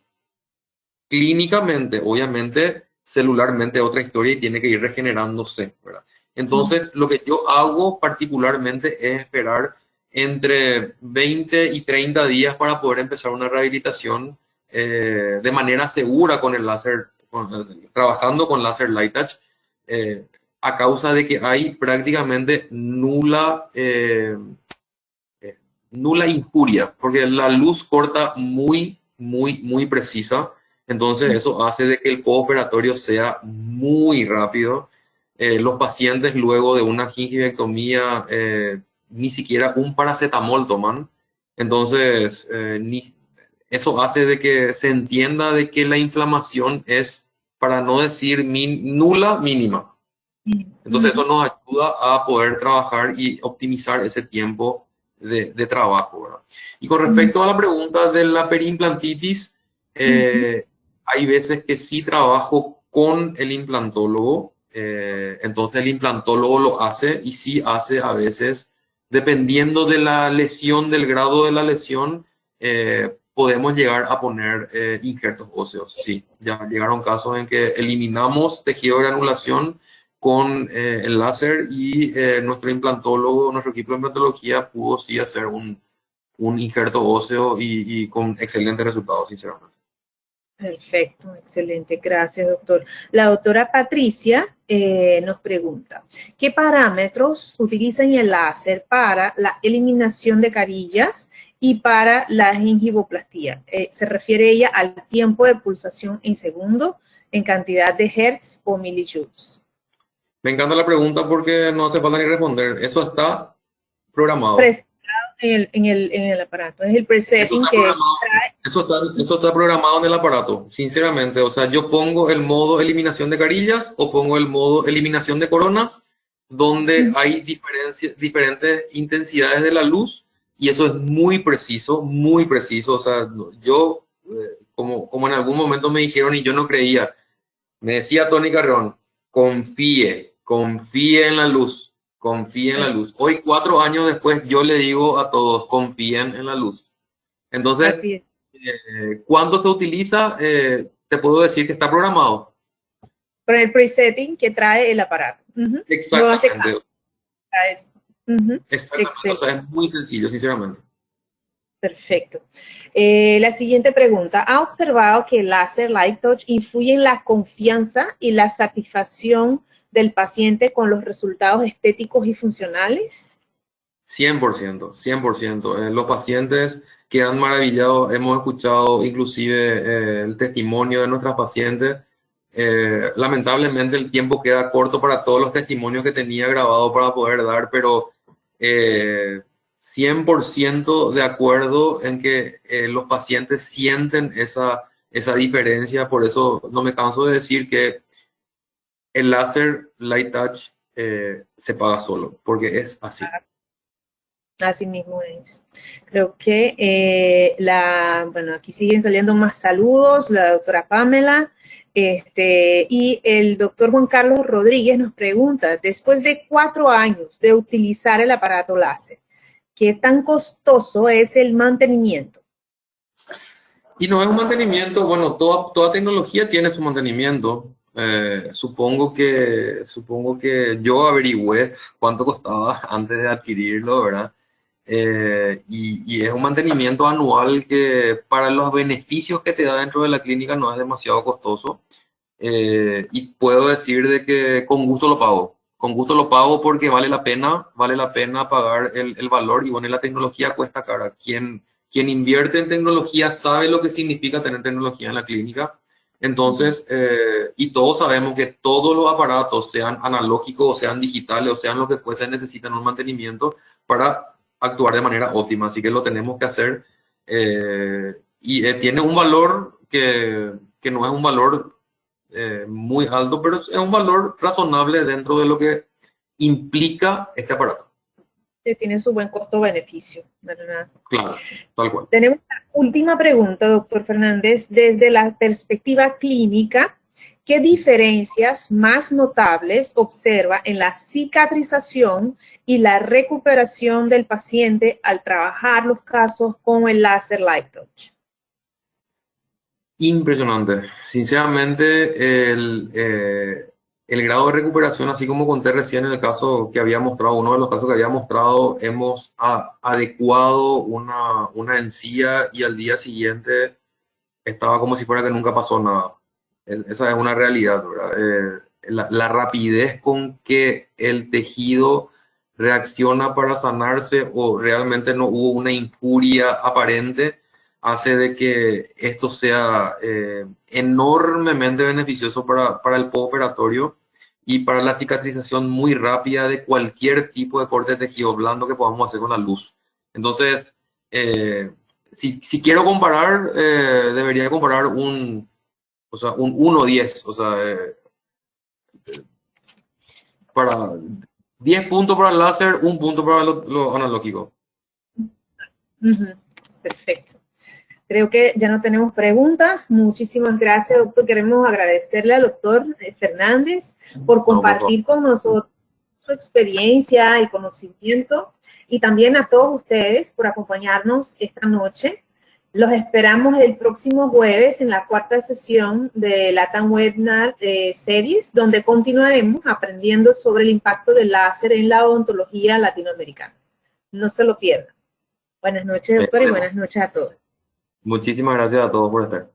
Clínicamente, obviamente, celularmente otra historia y tiene que ir regenerándose, ¿verdad? Entonces, lo que yo hago particularmente es esperar entre 20 y 30 días para poder empezar una rehabilitación de manera segura con el láser, trabajando con láser Light Touch, a causa de que hay prácticamente nula injuria, porque la luz corta muy precisa. Entonces eso hace de que el postoperatorio sea muy rápido. Los pacientes luego de una gingivectomía ni siquiera un paracetamol toman. Entonces eso hace de que se entienda de que la inflamación es, para no decir nula, mínima. Entonces eso nos ayuda a poder trabajar y optimizar ese tiempo de trabajo, ¿verdad? Y con respecto a la pregunta de la periimplantitis, hay veces que sí trabajo con el implantólogo, entonces el implantólogo lo hace y sí hace a veces, dependiendo de la lesión, del grado de la lesión, podemos llegar a poner injertos óseos. Sí, ya llegaron casos en que eliminamos tejido de granulación con el láser y nuestro implantólogo, nuestro equipo de implantología pudo sí hacer un injerto óseo y con excelentes resultados, sinceramente. Perfecto, excelente. Gracias, doctor. La doctora Patricia nos pregunta, ¿qué parámetros utilizan el láser para la eliminación de carillas y para la gingivoplastía? ¿Se refiere ella al tiempo de pulsación en segundo, en cantidad de hertz o millijoules? Me encanta la pregunta porque no hace falta ni responder. Eso está programado. En el aparato. Es el presetting que trae. Eso está programado en el aparato, sinceramente. O sea, yo pongo el modo eliminación de carillas o pongo el modo eliminación de coronas, donde hay diferentes intensidades de la luz y eso es muy preciso, muy preciso. O sea, yo, como en algún momento me dijeron y yo no creía, me decía Tony Carreón, confíe en la luz, confíe en la luz. Hoy, 4 años después, yo le digo a todos, confíen en la luz. Entonces, Así es. ¿cuándo se utiliza? Te puedo decir que está programado. Con el presetting que trae el aparato. Ujú. No hace Exactamente. cambio a eso. Ujú. Exactamente. O Excelente. sea, es muy sencillo, sinceramente. Perfecto. La siguiente pregunta. ¿Ha observado que el láser Light Touch influye en la confianza y la satisfacción del paciente con los resultados estéticos y funcionales? 100%, 100%. Los pacientes quedan maravillados. Hemos escuchado inclusive el testimonio de nuestras pacientes. Lamentablemente el tiempo queda corto para todos los testimonios que tenía grabado para poder dar, pero 100% de acuerdo en que los pacientes sienten esa diferencia. Por eso no me canso de decir que el láser Light Touch se paga solo, porque es así. Así mismo es. Creo que bueno, aquí siguen saliendo más saludos, la doctora Pamela, y el doctor Juan Carlos Rodríguez nos pregunta, después de 4 años de utilizar el aparato láser, ¿qué tan costoso es el mantenimiento? Y no es un mantenimiento, bueno, toda tecnología tiene su mantenimiento. Supongo que yo averigüé cuánto costaba antes de adquirirlo, ¿verdad? Y es un mantenimiento anual que para los beneficios que te da dentro de la clínica no es demasiado costoso. Y puedo decir de que con gusto lo pago. Con gusto lo pago porque vale la pena pagar el valor. Y bueno, la tecnología cuesta cara. Quien invierte en tecnología sabe lo que significa tener tecnología en la clínica. Entonces, y todos sabemos que todos los aparatos, sean analógicos o sean digitales o sean lo que fuese, necesitan un mantenimiento para actuar de manera óptima. Así que lo tenemos que hacer. Y tiene un valor que no es un valor muy alto, pero es un valor razonable dentro de lo que implica este aparato. Que tiene su buen costo-beneficio, ¿verdad? Claro, tal cual. Tenemos la última pregunta, doctor Fernández. Desde la perspectiva clínica, ¿qué diferencias más notables observa en la cicatrización y la recuperación del paciente al trabajar los casos con el láser Light Touch? Impresionante. Sinceramente, el grado de recuperación, así como conté recién en el caso que había mostrado, uno de los casos que había mostrado, hemos adecuado una encía y al día siguiente estaba como si fuera que nunca pasó nada. Esa es una realidad, ¿verdad? La rapidez con que el tejido reacciona para sanarse o realmente no hubo una injuria aparente hace de que esto sea enormemente beneficioso para el postoperatorio y para la cicatrización muy rápida de cualquier tipo de corte de tejido blando que podamos hacer con la luz. Entonces, si quiero comparar, debería comparar un 1-10, o sea, para 10 puntos para el láser, 1 punto para lo analógico. Perfecto. Creo que ya no tenemos preguntas. Muchísimas gracias, doctor. Queremos agradecerle al doctor Fernández por compartir con nosotros su experiencia y conocimiento, y también a todos ustedes por acompañarnos esta noche. Los esperamos el próximo jueves en la 4ª sesión de LATAM Webinar Series, donde continuaremos aprendiendo sobre el impacto del láser en la odontología latinoamericana. No se lo pierdan. Buenas noches, doctor, y buenas noches a todos. Muchísimas gracias a todos por estar.